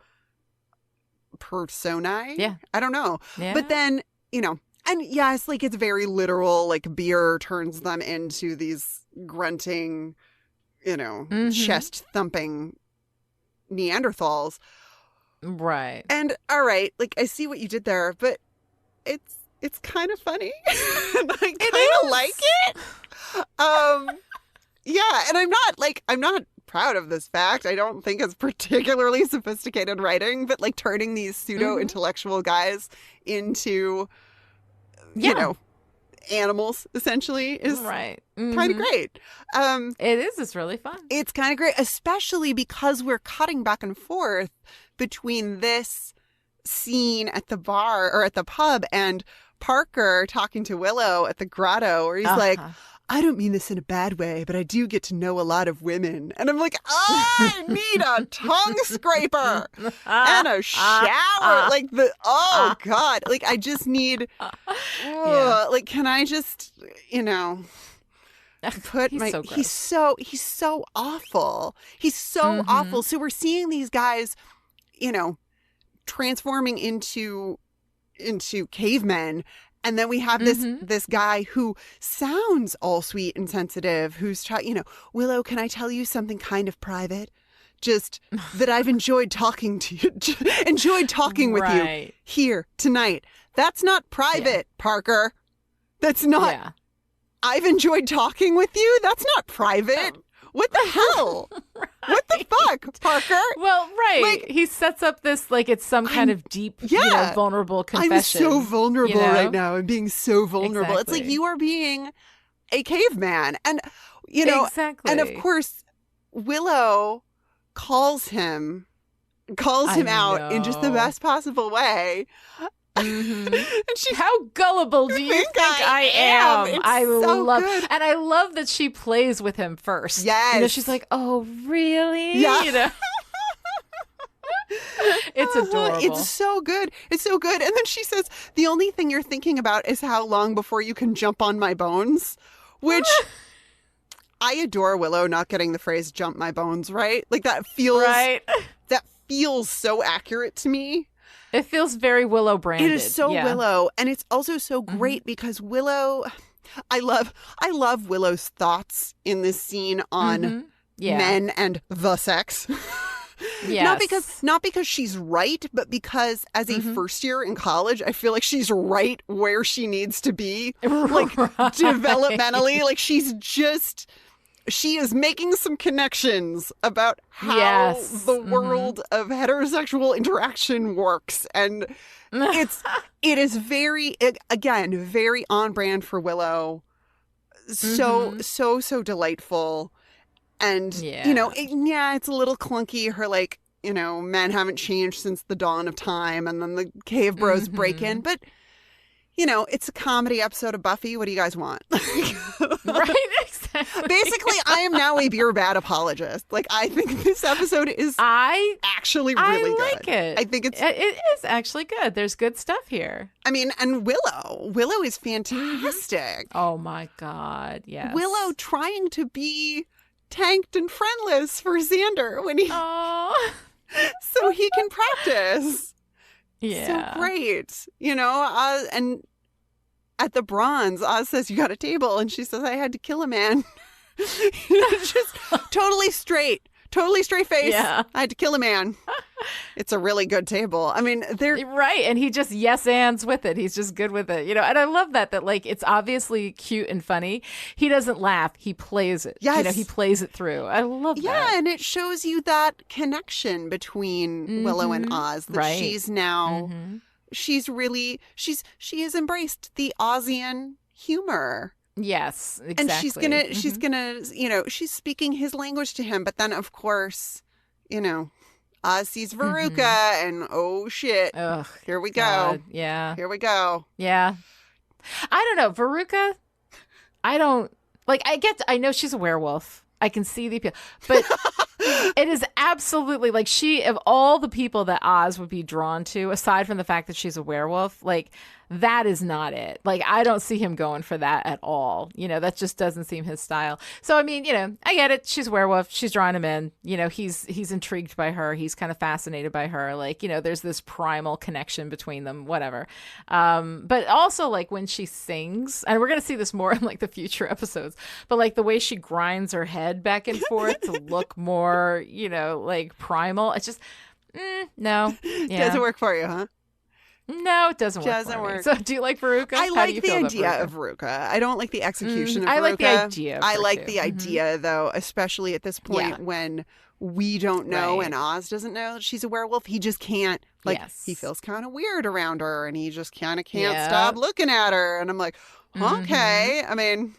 personae. Yeah. I don't know. Yeah. But then, and yes, like it's very literal, like beer turns them into these grunting, chest thumping Neanderthals. Right. And all right, like I see what you did there, but it's kind of funny. And I kind of like it. Yeah, and I'm not proud of this fact. I don't think it's particularly sophisticated writing, but like turning these pseudo-intellectual guys into, animals essentially is right. Kind of great. It is. It's really fun. It's kind of great, especially because we're cutting back and forth between this scene at the bar or at the pub and Parker talking to Willow at the grotto where he's like, I don't mean this in a bad way, but I do get to know a lot of women. And I'm like, I need a tongue scraper and a shower. Like God. Like I just need, like, can I just, put he's my, so gross. he's so awful. He's so awful. So we're seeing these guys, transforming into cavemen. And then we have this guy who sounds all sweet and sensitive, who's Willow, can I tell you something kind of private? Just that I've enjoyed talking to you, with you here tonight. That's not private, Parker. That's not. Yeah. I've enjoyed talking with you. That's not private. Oh. What the hell? Right. What the fuck, Parker? Well, right. Like, he sets up this like it's some kind of deep, vulnerable confession. I'm so vulnerable right now. I'm being so vulnerable. Exactly. It's like you are being a caveman. And, exactly. And of course, Willow calls him out in just the best possible way. And how gullible do you think I am? I love good. And I love that she plays with him first. Yes. She's like, oh, really? Yeah. It's adorable. It's so good. It's so good. And then she says, the only thing you're thinking about is how long before you can jump on my bones, which I adore Willow not getting the phrase jump my bones right. Like that feels feels so accurate to me. It feels very Willow branded. It is so Willow, and it's also so great because Willow, I love Willow's thoughts in this scene on men and the sex. Yes. Not because she's right, but because as a first year in college, I feel like she's right where she needs to be, like developmentally. Like she is making some connections about how the world of heterosexual interaction works, and it is very on brand for Willow. So delightful. And, it's a little clunky. Her, men haven't changed since the dawn of time. And then the cave bros break in. But, it's a comedy episode of Buffy. What do you guys want? Right, exactly. Basically, I am now a beer bad apologist. Like, I think this episode is actually really good. I like it. I think it is actually good. There's good stuff here. I mean, and Willow is fantastic. Oh, my God. Yes. Willow trying to be tanked and friendless for Xander when he so he can practice. Yeah. So great. And at the bronze, Oz says, "You got a table," and she says, "I had to kill a man." Just totally straight face. Yeah. I had to kill a man. It's a really good table. I mean, they're right, and he just yes-ands with it. He's just good with it, And I love that it's obviously cute and funny. He doesn't laugh; he plays it. Yes, he plays it through. I love that. Yeah, and it shows you that connection between Willow and Oz. That she's now, she has embraced the Ozian humor. Yes, exactly. And she's gonna, she's speaking his language to him. But then, of course, Oz sees Veruca, and oh shit, here we go. God, yeah, here we go. Yeah, I don't know, Veruca. I don't like. I know she's a werewolf. I can see the appeal, but it is absolutely she of all the people that Oz would be drawn to, aside from the fact that she's a werewolf, that is not it. I don't see him going for that at all. That just doesn't seem his style. So, I mean, I get it. She's a werewolf. She's drawing him in. He's intrigued by her. He's kind of fascinated by her. There's this primal connection between them, whatever. But also, when she sings, and we're going to see this more in, the future episodes, but, the way she grinds her head back and forth to look more, primal. It's just, no. Yeah. Doesn't work for you, huh? No, it doesn't work. So, do you like Veruca? I like the idea of Veruca. I don't like the execution of Veruca. I like the idea. I like the idea, though, especially at this point when we don't know and Oz doesn't know that she's a werewolf. He just can't. He feels kind of weird around her, and he just kind of can't stop looking at her. And I'm like, okay. I mean,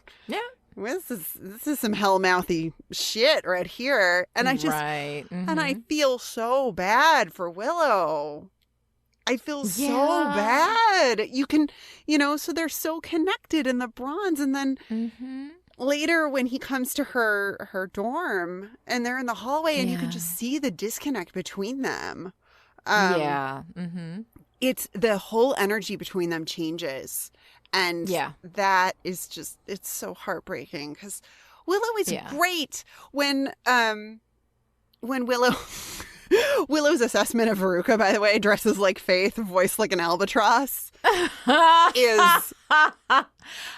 this is some hellmouthy shit right here, and I just and I feel so bad for Willow. I feel so bad. You can, so they're so connected in the bronze. And then later when he comes to her dorm and they're in the hallway and you can just see the disconnect between them. It's the whole energy between them changes. And that is just, it's so heartbreaking because Willow is great when Willow... Willow's assessment of Veruca, by the way, dresses like Faith, voiced like an albatross, is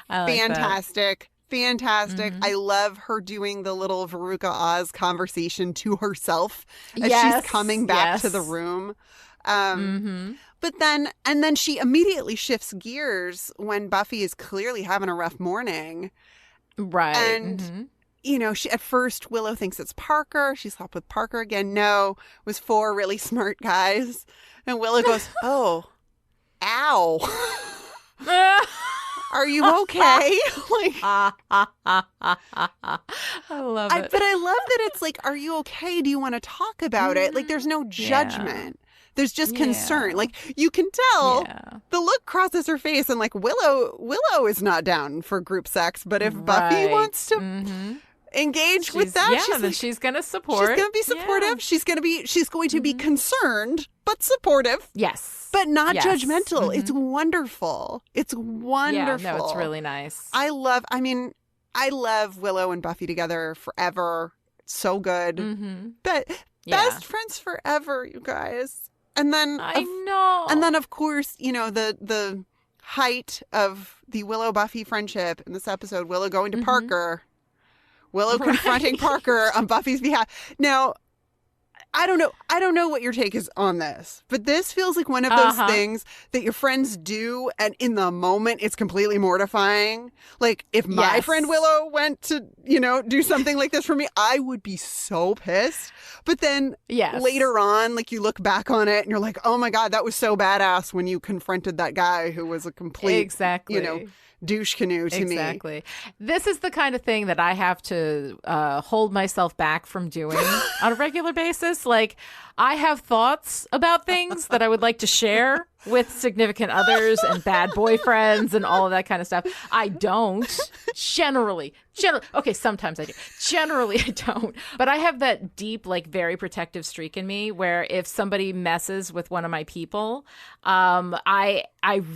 fantastic. Fantastic. I love her doing the little Veruca Oz conversation to herself as she's coming back to the room. But then she immediately shifts gears when Buffy is clearly having a rough morning. Right. And she at first Willow thinks it's Parker. She slept with Parker again. No, it was 4 really smart guys. And Willow goes, "Oh, ow. Are you okay?" I love it. But I love that it's "Are you okay? Do you want to talk about it?" There's no judgment. There's just concern. You can tell the look crosses her face, and Willow is not down for group sex, but if Buffy wants to engage with that, she's going to support. She's going to be supportive. She's going to be concerned, but supportive. Yes. But not judgmental. It's wonderful. It's wonderful. Yeah, no, it's really nice. I love Willow and Buffy together forever. So good. But best friends forever, you guys. And then I know. And then, of course, the height of the Willow-Buffy friendship in this episode, Willow going to Parker, Willow confronting Parker on Buffy's behalf. Now, I don't know what your take is on this, but this feels like one of those things that your friends do, and in the moment, it's completely mortifying. Like, if my friend Willow went to, do something like this for me, I would be so pissed. But then later on, like, you look back on it and you're like, oh my God, that was so badass when you confronted that guy who was a complete, douche canoe to me. Exactly. This is the kind of thing that I have to hold myself back from doing on a regular basis. Like, I have thoughts about things that I would like to share with significant others and bad boyfriends and all of that kind of stuff. I don't generally. Okay, sometimes I do. Generally, I don't. But I have that deep, like, very protective streak in me where if somebody messes with one of my people, I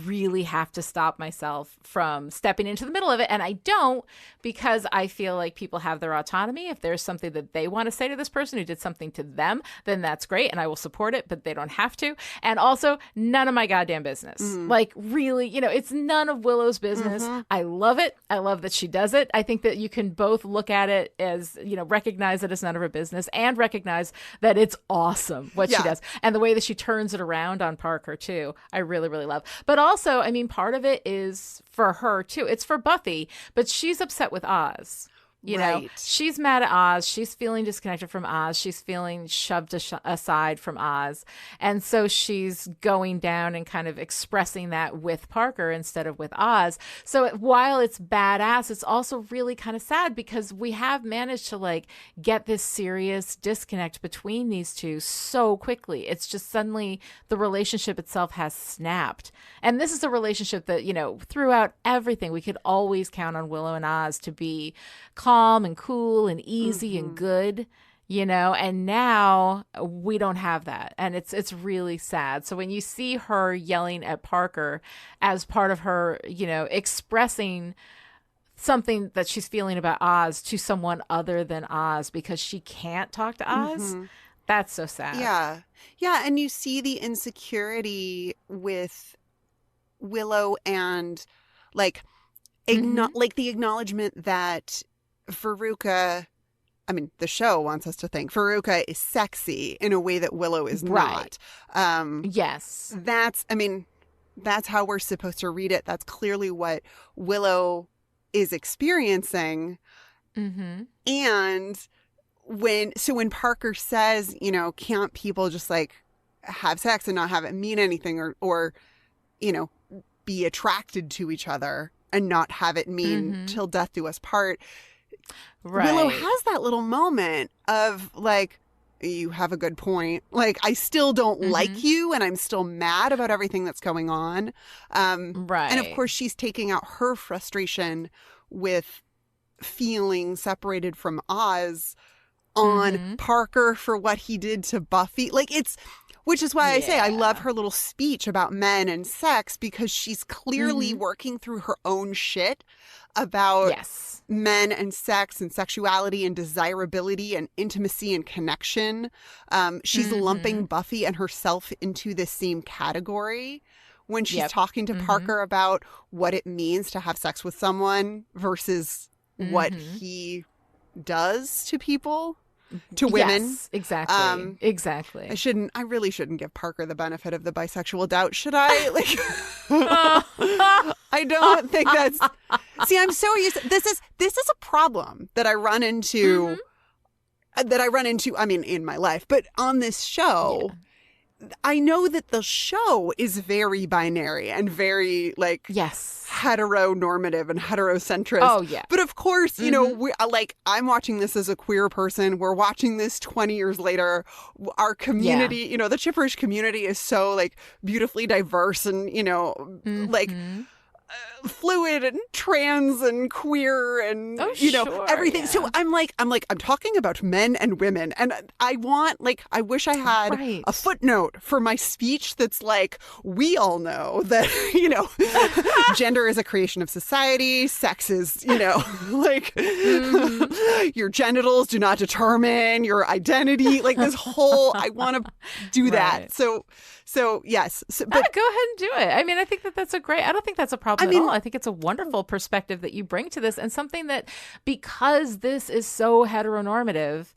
really have to stop myself from stepping into the middle of it. And I don't, because I feel like people have their autonomy. If there's something that they want to say to this person who did something to them, then that's great. And I will support it, but they don't have to. And also, none of my goddamn business. Like, really, it's none of Willow's business. I love it. I love that she does it. I think that you can both look at it as, recognize that it's none of her business and recognize that it's awesome what she does. And the way that she turns it around on Parker, too, I really, really love. But also, I mean, part of it is for her, too. It's for Buffy, but she's upset with Oz. You know, she's mad at Oz. She's feeling disconnected from Oz. She's feeling shoved aside from Oz. And so she's going down and kind of expressing that with Parker instead of with Oz. So while it's badass, it's also really kind of sad because we have managed to, like, get this serious disconnect between these two so quickly. It's just suddenly the relationship itself has snapped. And this is a relationship that, throughout everything, we could always count on Willow and Oz to be calm and cool and easy and good, and now we don't have that. And it's really sad. So when you see her yelling at Parker as part of her, expressing something that she's feeling about Oz to someone other than Oz because she can't talk to Oz, that's so sad. Yeah. Yeah. And you see the insecurity with Willow and like the acknowledgement that Veruca, I mean, the show wants us to think Veruca is sexy in a way that Willow is not. Yes. That's how we're supposed to read it. That's clearly what Willow is experiencing. And when Parker says, can't people just like have sex and not have it mean anything or be attracted to each other and not have it mean till death do us part. Willow has that little moment of like, you have a good point. Like, I still don't like you and I'm still mad about everything that's going on. And of course, she's taking out her frustration with feeling separated from Oz on Parker for what he did to Buffy. Like, which is why I say I love her little speech about men and sex, because she's clearly working through her own shit about men and sex and sexuality and desirability and intimacy and connection. She's lumping Buffy and herself into the same category when she's talking to Parker about what it means to have sex with someone versus what he does to people. To women. Yes, exactly. Exactly. I really shouldn't give Parker the benefit of the bisexual doubt, should I? Like, I don't think that's. See, I'm so used to, this is a problem that I run into. I mean, in my life, but on this show, I know that the show is very binary and very like heteronormative and heterocentric. Oh yeah. But of course, you know, I'm watching this as a queer person. We're watching this 20 years later. Our community, you know, the Chipperish community is so like beautifully diverse and, you know, like fluid and trans and queer and sure, everything. yeah. So I'm talking about men and women, and I wish I had Right. a footnote for my speech that's like, we all know that gender is a creation of society, sex is like your genitals do not determine your identity, like this whole I want to do that. Right. So yes, but Go ahead and do it. I mean, I think that's a great, I don't think that's a problem I mean, at all. I think it's a wonderful perspective that you bring to this, and something that, because this is so heteronormative,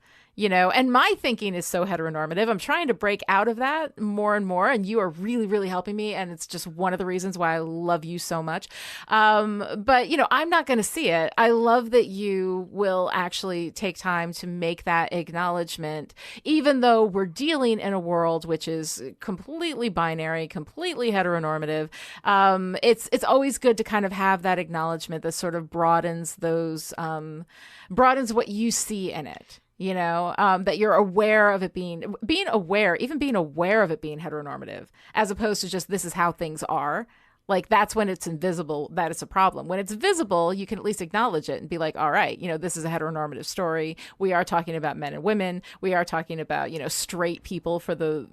and my thinking is so heteronormative, I'm trying to break out of that more and more. And you are really, really helping me. And it's just one of the reasons why I love you so much. But, I'm not going to see it. I love that you will actually take time to make that acknowledgement, even though we're dealing in a world which is completely binary, completely heteronormative. It's always good to kind of have that acknowledgement that sort of broadens what you see in it. That you're aware of it being aware of it being heteronormative, as opposed to just, this is how things are. Like, that's when it's invisible, that it's a problem. When it's visible, you can at least acknowledge it and be like, all right, this is a heteronormative story. We are talking about men and women. We are talking about, straight people for the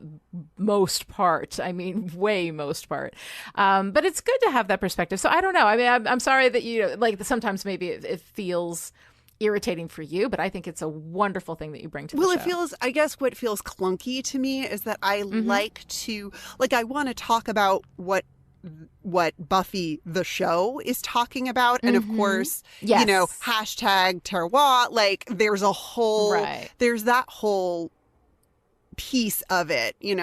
most part. I mean, way most part. But it's good to have that perspective. So I don't know. I mean, I'm sorry that, sometimes maybe it feels irritating for you, but I think it's a wonderful thing that you bring to the show. I guess what feels clunky to me is that I I want to talk about what Buffy the show is talking about, and of course, yes. hashtag terroir, like there's that whole piece of it, you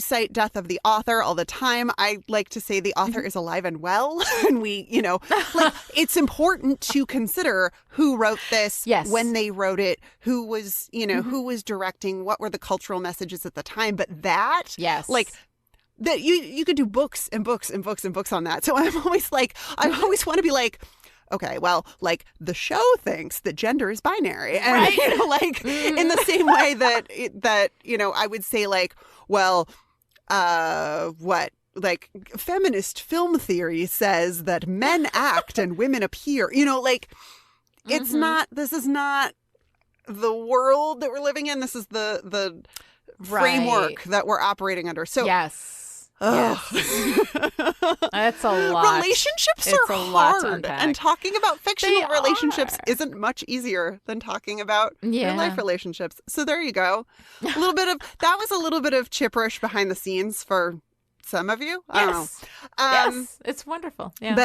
cite death of the author all the time. I like to say the author is alive and well, and we it's important to consider who wrote this, yes. when they wrote it, who was who was directing, what were the cultural messages at the time. But that, yes, that you could do books and books and books and books on that. So I'm always like, I always want to be like, okay, well, the show thinks that gender is binary, and right. In the same way that I would say feminist film theory says that men act and women appear. It's not. This is not the world that we're living in. This is the framework that we're operating under. So yes. That's a lot. Relationships are hard, and talking about fictional relationships isn't much easier than talking about real life relationships. So there you go. That was a little bit of chipperish behind the scenes for some of you. I don't know. Yes, it's wonderful. Yeah.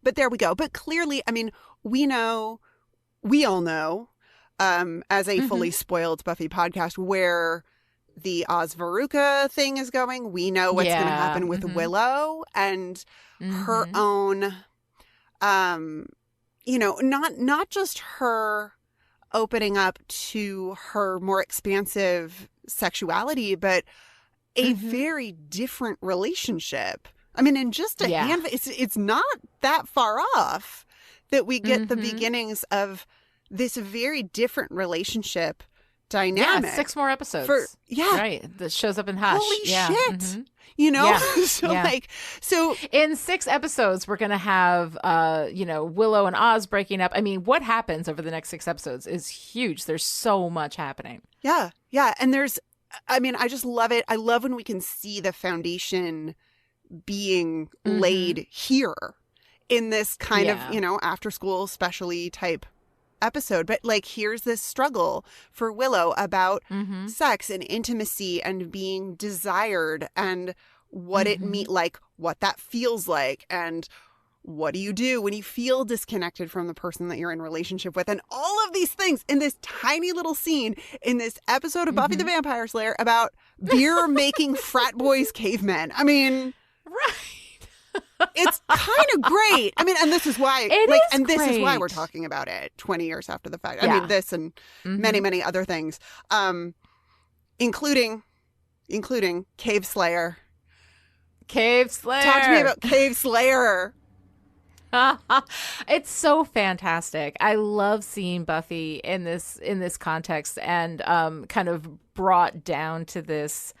But there we go. But clearly, I mean, we all know, as a fully spoiled Buffy podcast, where the Oz Veruca thing is going. We know what's going to happen with Willow and her own, not just her opening up to her more expansive sexuality, but a very different relationship. I mean, in just a handful, it's not that far off that we get the beginnings of this very different relationship dynamic. 6 more episodes. Right. That shows up in Hush. Holy shit. So in 6 episodes, we're going to have, Willow and Oz breaking up. I mean, what happens over the next 6 episodes is huge. There's so much happening. Yeah. And I just love it. I love when we can see the foundation being laid here in this kind of, after school specialty type episode. But here's this struggle for Willow about sex and intimacy and being desired, and what it what that feels like, and what do you do when you feel disconnected from the person that you're in relationship with, and all of these things in this tiny little scene in this episode of Buffy the Vampire Slayer about beer making frat boys cavemen. I mean, it's kind of great. I mean, and this is why this is why we're talking about it 20 years after the fact. I mean, this and many, many other things, including Caveslayer. Talk to me about Caveslayer. It's so fantastic. I love seeing Buffy in this context, and kind of brought down to this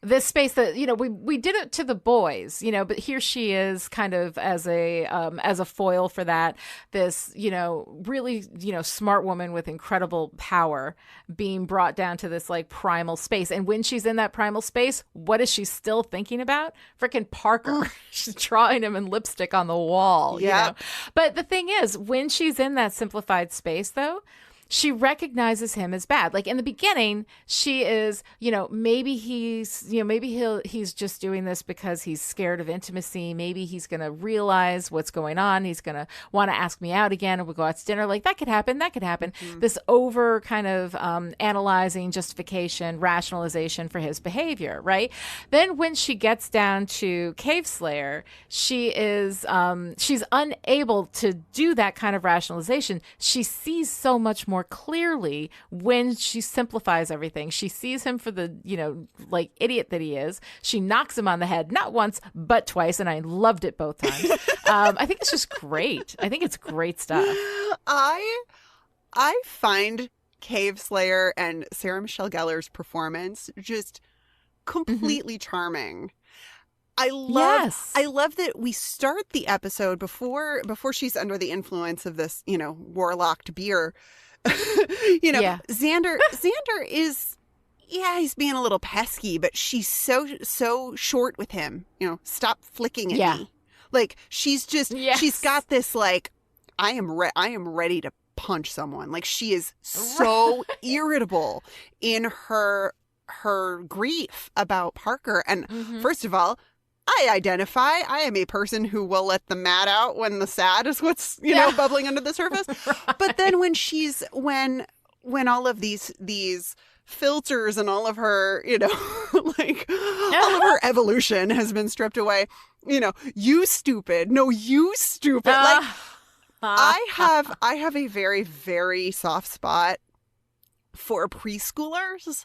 this space that, we did it to the boys, but here she is kind of as a foil for that, this, really, smart woman with incredible power being brought down to this like primal space. And when she's in that primal space, what is she still thinking about? Frickin' Parker. She's drawing him in lipstick on the wall. Yeah. But the thing is, when she's in that simplified space, though, she recognizes him as bad. Like in the beginning, she is, maybe he's just doing this because he's scared of intimacy. Maybe he's going to realize what's going on. He's going to want to ask me out again, and we'll go out to dinner. Like that could happen. That could happen. Mm-hmm. This over kind of analyzing, justification, rationalization for his behavior, right? Then when she gets down to Caveslayer, she is she's unable to do that kind of rationalization. She sees so much more clearly when she simplifies everything. She sees him for the, like idiot that he is. She knocks him on the head, not once, but twice. And I loved it both times. I think it's just great. I think it's great stuff. I find Caveslayer and Sarah Michelle Gellar's performance just completely charming. I love that we start the episode before she's under the influence of this, warlocked beer. Xander is, he's being a little pesky, but she's so short with him. Stop flicking at me. Like she's got this like, I am ready to punch someone. Like she is so irritable in her grief about Parker. And first of all, I am a person who will let the mad out when the sad is what's, bubbling under the surface. Right. But then when all of these filters and all of her, like all of her evolution has been stripped away, you stupid. No, you stupid. Like I have a very, very soft spot for preschoolers.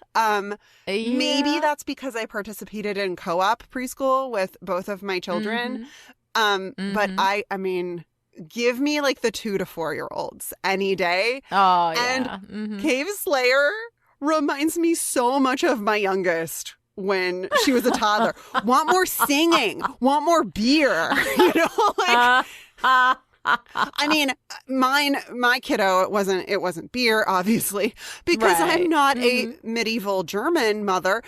Maybe that's because I participated in co-op preschool with both of my children. But I mean, give me like the 2 to 4 year olds any day. Oh, yeah. And Caveslayer reminds me so much of my youngest when she was a toddler. Want more singing, want more beer, I mean, my kiddo, it wasn't beer, obviously, because I'm not a medieval German mother.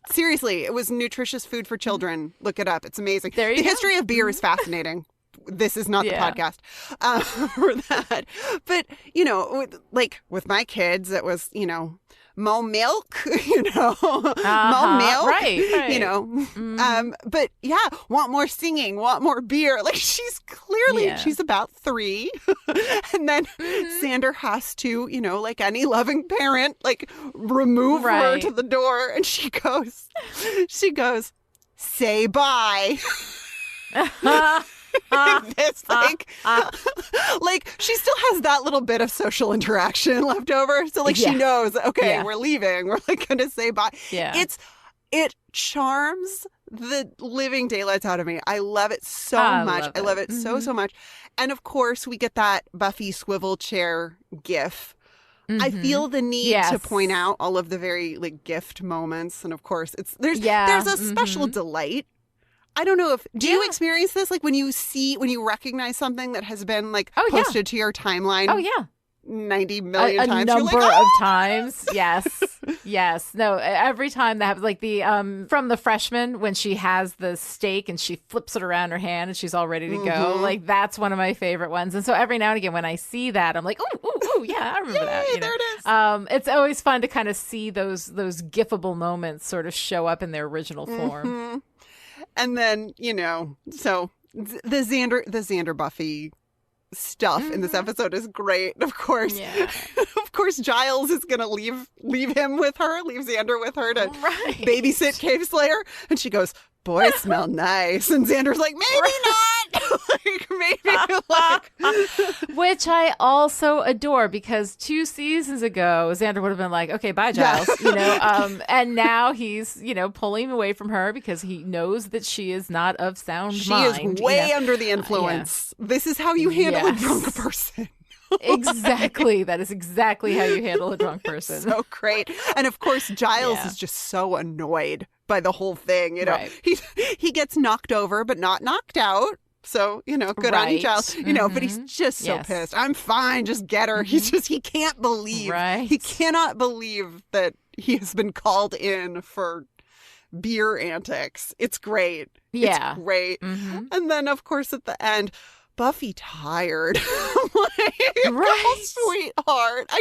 Seriously, it was nutritious food for children. Look it up. It's amazing. The history of beer is fascinating. This is not the podcast for that. But, with my kids, it was, more milk, more milk, right. But want more singing, want more beer. Like she's clearly, she's about 3. And then Xander has to, like any loving parent, like remove her to the door. And she goes, say bye. This like she still has that little bit of social interaction left over, so like she knows, okay, we're leaving, we're like gonna say bye. It charms the living daylights out of me. I love it so much. I love it so much. And of course we get that Buffy swivel chair gif. I feel the need to point out all of the very like gift moments, and of course there's a special delight. I don't know if, do you experience this? Like when you recognize something that has been like posted to your timeline? Oh, yeah. 90 million times. A number of times. Yes. Yes. No, every time that happens, like the, from the freshman, when she has the steak and she flips it around her hand and she's all ready to go. Like that's one of my favorite ones. And so every now and again, when I see that, I'm like, ooh, yeah, I remember that. There it is. It's always fun to kind of see those gifable moments sort of show up in their original form. And then, so the Xander Buffy stuff in this episode is great. Of course, of course, Giles is gonna leave Xander with her to babysit Caveslayer, and she goes, "Boys smell nice," and Xander's like, "Maybe not." Which I also adore, because 2 seasons ago Xander would have been like, "Okay, bye, Giles," and now he's pulling away from her because he knows that she is not of sound mind. She is way under the influence. This is how you handle a drunk person. Exactly. That is exactly how you handle a drunk person. So great. And of course, Giles Yeah. is just so annoyed by the whole thing. You know, Right. he gets knocked over, but not knocked out. So, you know, good on you, Right. Giles. You know, but he's just so Yes. pissed. I'm fine. Just get her. He can't believe. Right. He cannot believe that he has been called in for beer antics. It's great. Yeah. It's great. Mhm. And then, of course, at the end, Buffy tired. Like, Right. oh, sweetheart.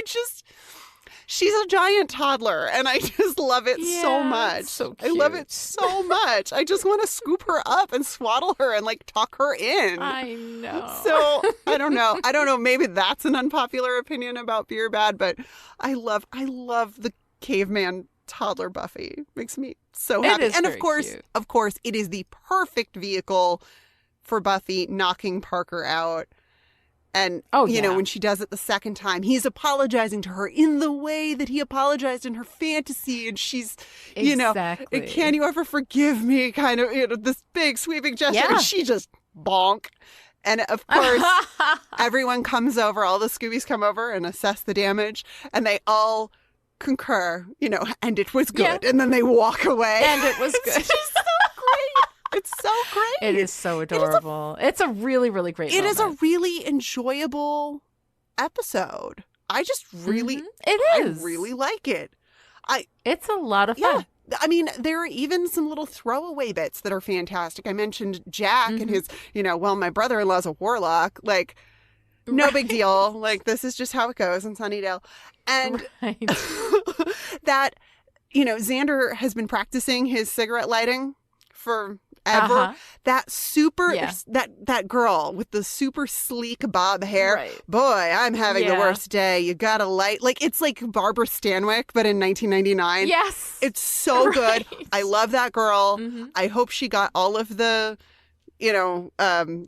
She's a giant toddler, and I just love it so Yeah, much. so I love cute. it so much. I just want to scoop her up and swaddle her and like tuck her in. I know. So I don't know. Maybe that's an unpopular opinion about Beer Bad, but I love the caveman toddler Buffy. Makes me so It happy. is And very cute. of course, it is the perfect vehicle for Buffy knocking Parker out. And, you know, yeah. when she does it the second time, he's apologizing to her in the way that he apologized in her fantasy. And she's, you know, Exactly. can you ever forgive me? Kind of, you know, this big sweeping gesture. Yeah. And she just bonk. And of course, everyone comes over, all the Scoobies come over and assess the damage. And they all concur, you know, and it was good. Yeah. And then they walk away. And it was good. It's just so great. It's so great. It is so adorable. It's a really, really great It is a moment. really enjoyable episode. I just really, It I is. really like it. It's a lot of Yeah. fun. I mean, there are even some little throwaway bits that are fantastic. I mentioned Jack and his, you know, well, my brother-in-law's a warlock. Like, no big deal. Like, this is just how it goes in Sunnydale. And Right. that, you know, Xander has been practicing his cigarette lighting forever. That super, Yeah. that girl with the super sleek bob hair. Right. Boy, I'm having the Yeah. worst day. You gotta light. Like, it's like Barbara Stanwyck, but in 1999. Yes. It's so good. Right. I love that girl. Mhm. I hope she got all of the, you know,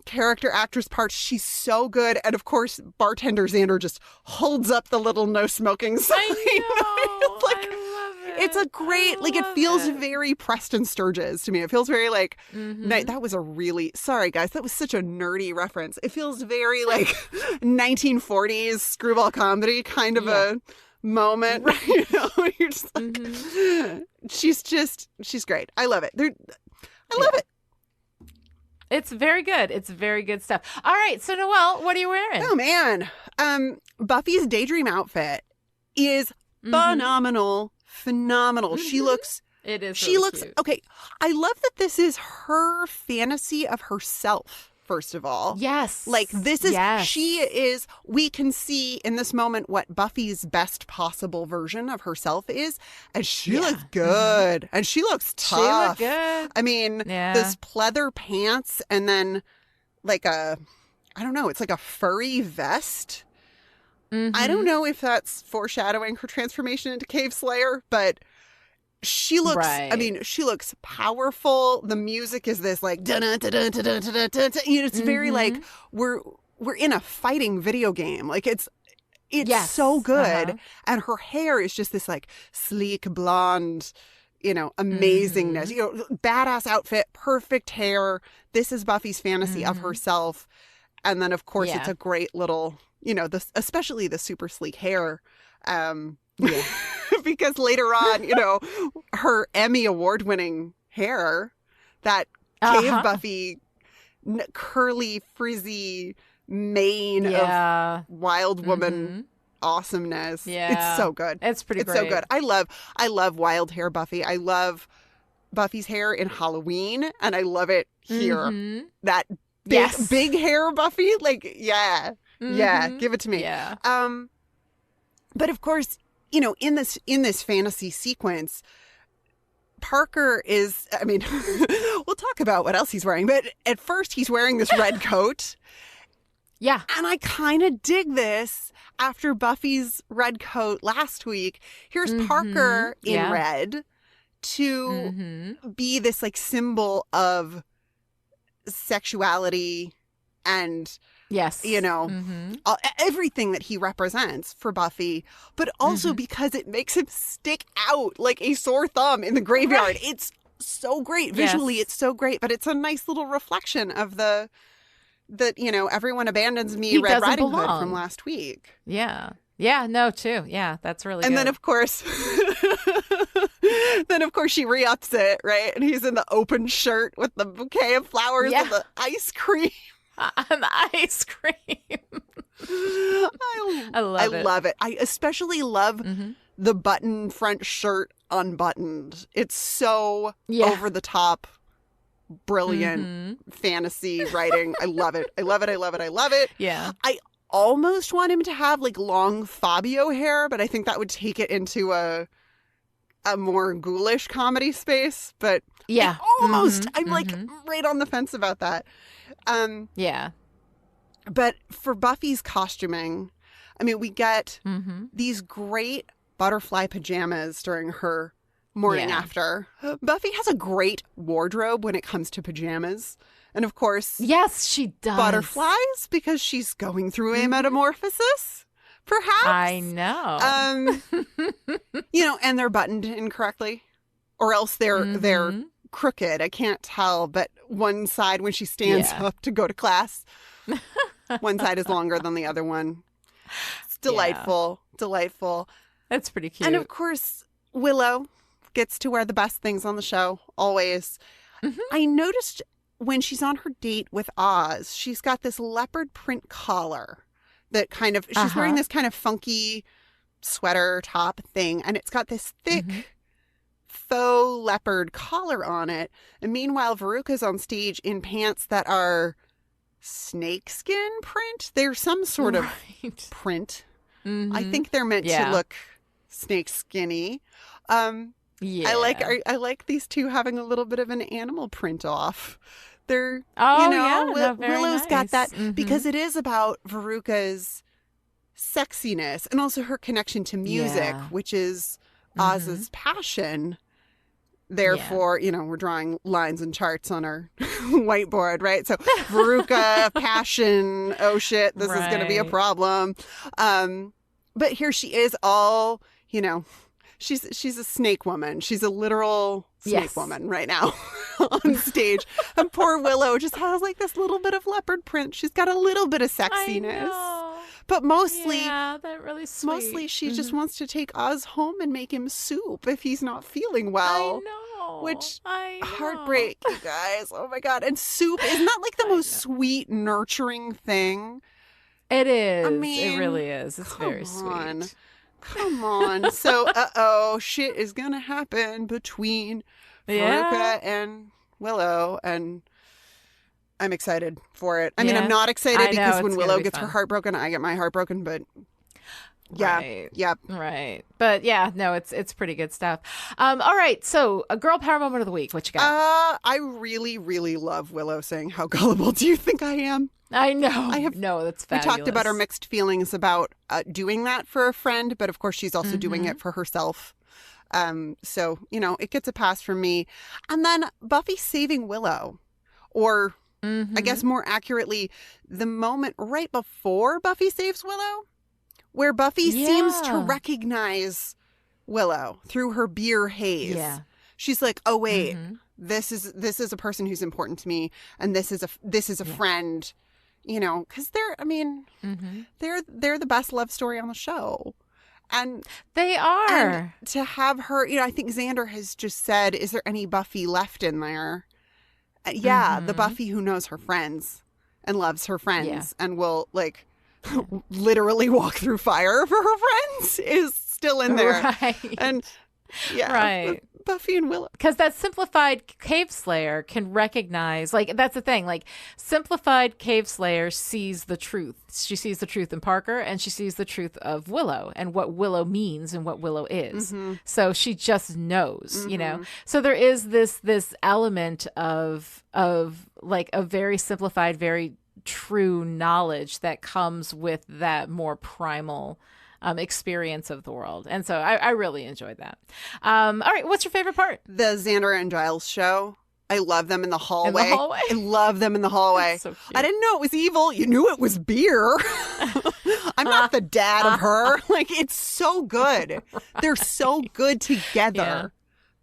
character actress parts. She's so good. And of course, bartender Xander just holds up the little no smoking sign. I know. Like, I love it. it's a great, like, it love feels it. very Preston Sturges to me. It feels very like, Mhm. that was a really, sorry guys, that was such a nerdy reference. It feels very like 1940s screwball comedy kind of a moment. Right. You know, you're just like, she's great. I love it. I love it. It's very good. It's very good stuff. All right. So, Noelle, what are you wearing? Oh man. Buffy's daydream outfit is phenomenal. She looks It is. She really looks cute. okay. I love that this is her fantasy of herself, first of all. Yes. Like, this is, Yes. she is, we can see in this moment what Buffy's best possible version of herself is. And she looks good. And she looks tough. She looked good. I mean, Yeah. those pleather pants and then like I don't know, it's like a furry vest. I don't know if that's foreshadowing her transformation into Caveslayer, but she looks, I Right. mean, she looks powerful. The music is this like, dun-dun-dun-dun-dun-dun-dun-dun. You know, it's very like, we're in a fighting video game. Like, it's Yes. so good. Uh-huh. And her hair is just this like sleek blonde, you know, amazingness, you know, badass outfit, perfect hair. This is Buffy's fantasy of herself. And then, of course, it's Yeah. a great little, you know, especially the super sleek hair. Because later on, you know, her Emmy award-winning hair, that cave Buffy, curly, frizzy mane of wild woman awesomeness. Yeah. It's so good. It's pretty It's so great. good. I love wild hair Buffy. I love Buffy's hair in Halloween, and I love it here. That big hair Buffy, like, yeah, give it to me. Yeah. But of course, you know, in this fantasy sequence, Parker is, I mean, we'll talk about what else he's wearing, but at first he's wearing this red coat. Yeah. And I kind of dig this after Buffy's red coat last week. Here's Parker in Yeah. red to be this like symbol of sexuality and, Yes. you know, everything that he represents for Buffy, but also because it makes him stick out like a sore thumb in the graveyard. It's so great. Visually, Yes. it's so great, but it's a nice little reflection of the that, everyone abandons me, He Red doesn't Riding Hood belong. from last week. Yeah. Yeah, no, too. Yeah, that's really And good. then, of course, she re-ups it, right? And he's in the open shirt with the bouquet of flowers and the ice cream. An ice cream. I love it. I especially love the button front shirt unbuttoned. It's so over the top, brilliant fantasy writing. I love it. I love it. I love it. I love it. Yeah. I almost want him to have like long Fabio hair, but I think that would take it into a more ghoulish comedy space. But yeah, I'm like right on the fence about that. Yeah. But for Buffy's costuming, I mean, we get these great butterfly pajamas during her morning after. Buffy has a great wardrobe when it comes to pajamas. And of course, yes, she does. Butterflies, because she's going through a metamorphosis, perhaps. I know. And they're buttoned incorrectly, or else they're crooked. I can't tell, but one side when she stands up to go to class, one side is longer than the other one. It's delightful. Delightful. That's pretty cute. And of course, Willow gets to wear the best things on the show, always. I noticed when she's on her date with Oz, she's got this leopard print collar that kind of, she's wearing this kind of funky sweater top thing, and it's got this thick faux leopard collar on it. And meanwhile, Veruca's on stage in pants that are snakeskin print. They're some sort of print. I think they're meant to look snakeskinny. I like these two having a little bit of an animal print off. They're Willow's got that because it is about Veruca's sexiness and also her connection to music, which is Oz's passion. Therefore, we're drawing lines and charts on our whiteboard, right? So Veruca, passion, oh shit, this is going to be a problem. But here she is all, she's a snake woman. She's a literal snake woman right now on stage. And poor Willow just has like this little bit of leopard print. She's got a little bit of sexiness. But mostly, that really sweet. Mostly she just wants to take Oz home and make him soup if he's not feeling well. I know. Which, heartbreak, you guys. Oh my God. And soup, isn't that like the most sweet, nurturing thing? It is. I mean, it really is. It's very sweet. Come on. So, shit is going to happen between Veruca and Willow, and I'm excited for it. I mean, I'm not excited because when Willow gets her heart broken, I get my heart broken, but Right. But yeah, no, it's pretty good stuff. All right. So a girl power moment of the week. What you got? I really, really love Willow saying, "How gullible do you think I am?" I know. No, that's fabulous. We talked about our mixed feelings about doing that for a friend, but of course she's also doing it for herself. So, it gets a pass from me. And then Buffy saving Willow, or I guess more accurately, the moment right before Buffy saves Willow, where Buffy seems to recognize Willow through her beer haze. Yeah. She's like, "Oh wait, this is a person who's important to me, and this is a friend." Because they're the best love story on the show. And they are. And to have her, I think Xander has just said, is there any Buffy left in there? The Buffy who knows her friends and loves her friends and will literally walk through fire for her friends is still in there. Right. And right. Buffy and Willow. Because that simplified Caveslayer can recognize, that's the thing, simplified Caveslayer sees the truth. She sees the truth in Parker, and she sees the truth of Willow and what Willow means and what Willow is. So she just knows, So there is this element of a very simplified, very true knowledge that comes with that more primal experience of the world. And so I really enjoyed that. All right, what's your favorite part? The Xander and Giles show. I love them in the hallway. I love them in the hallway. So cute. I didn't know it was evil. You knew it was beer. I'm not the dad of her. It's so good. Right. They're so good together.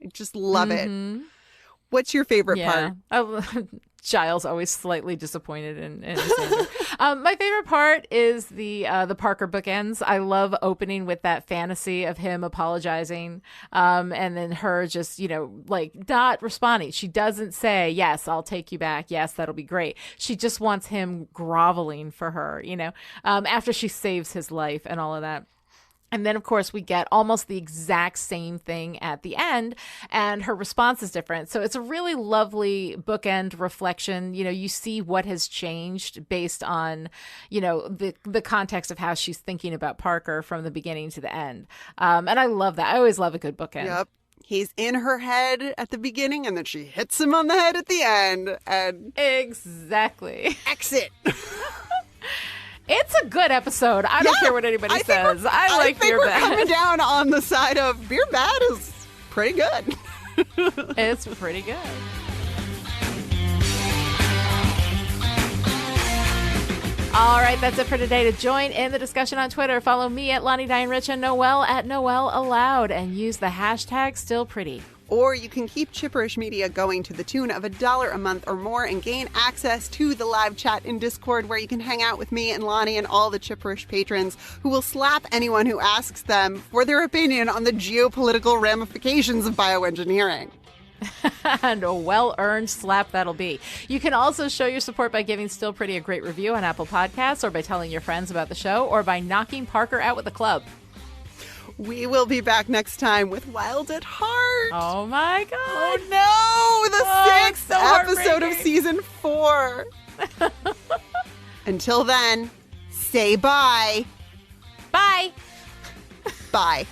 I just love it. What's your favorite part? Giles always slightly disappointed in Xander. My favorite part is the Parker bookends. I love opening with that fantasy of him apologizing, and then her just, like not responding. She doesn't say, yes, I'll take you back. Yes, that'll be great. She just wants him groveling for her, after she saves his life and all of that. And then, of course, we get almost the exact same thing at the end, and her response is different. So it's a really lovely bookend reflection. You see what has changed based on, the context of how she's thinking about Parker from the beginning to the end. And I love that. I always love a good bookend. Yep. He's in her head at the beginning, and then she hits him on the head at the end. And exactly. Exit. It's a good episode. I don't care what anybody says. I like Beer Bad. I think we're coming down on the side of Beer Bad is pretty good. It's pretty good. All right, that's it for today. To join in the discussion on Twitter, follow me at Lani Diane Rich and Noelle at Noelle Aloud, and use the hashtag StillPretty. Or you can keep Chipperish Media going to the tune of $1 a month or more and gain access to the live chat in Discord, where you can hang out with me and Lani and all the Chipperish patrons who will slap anyone who asks them for their opinion on the geopolitical ramifications of bioengineering. And a well-earned slap that'll be. You can also show your support by giving Still Pretty a great review on Apple Podcasts, or by telling your friends about the show, or by knocking Parker out with a club. We will be back next time with Wild at Heart. Oh my God. Oh no, the 6th episode of season 4. Until then, say bye. Bye. Bye.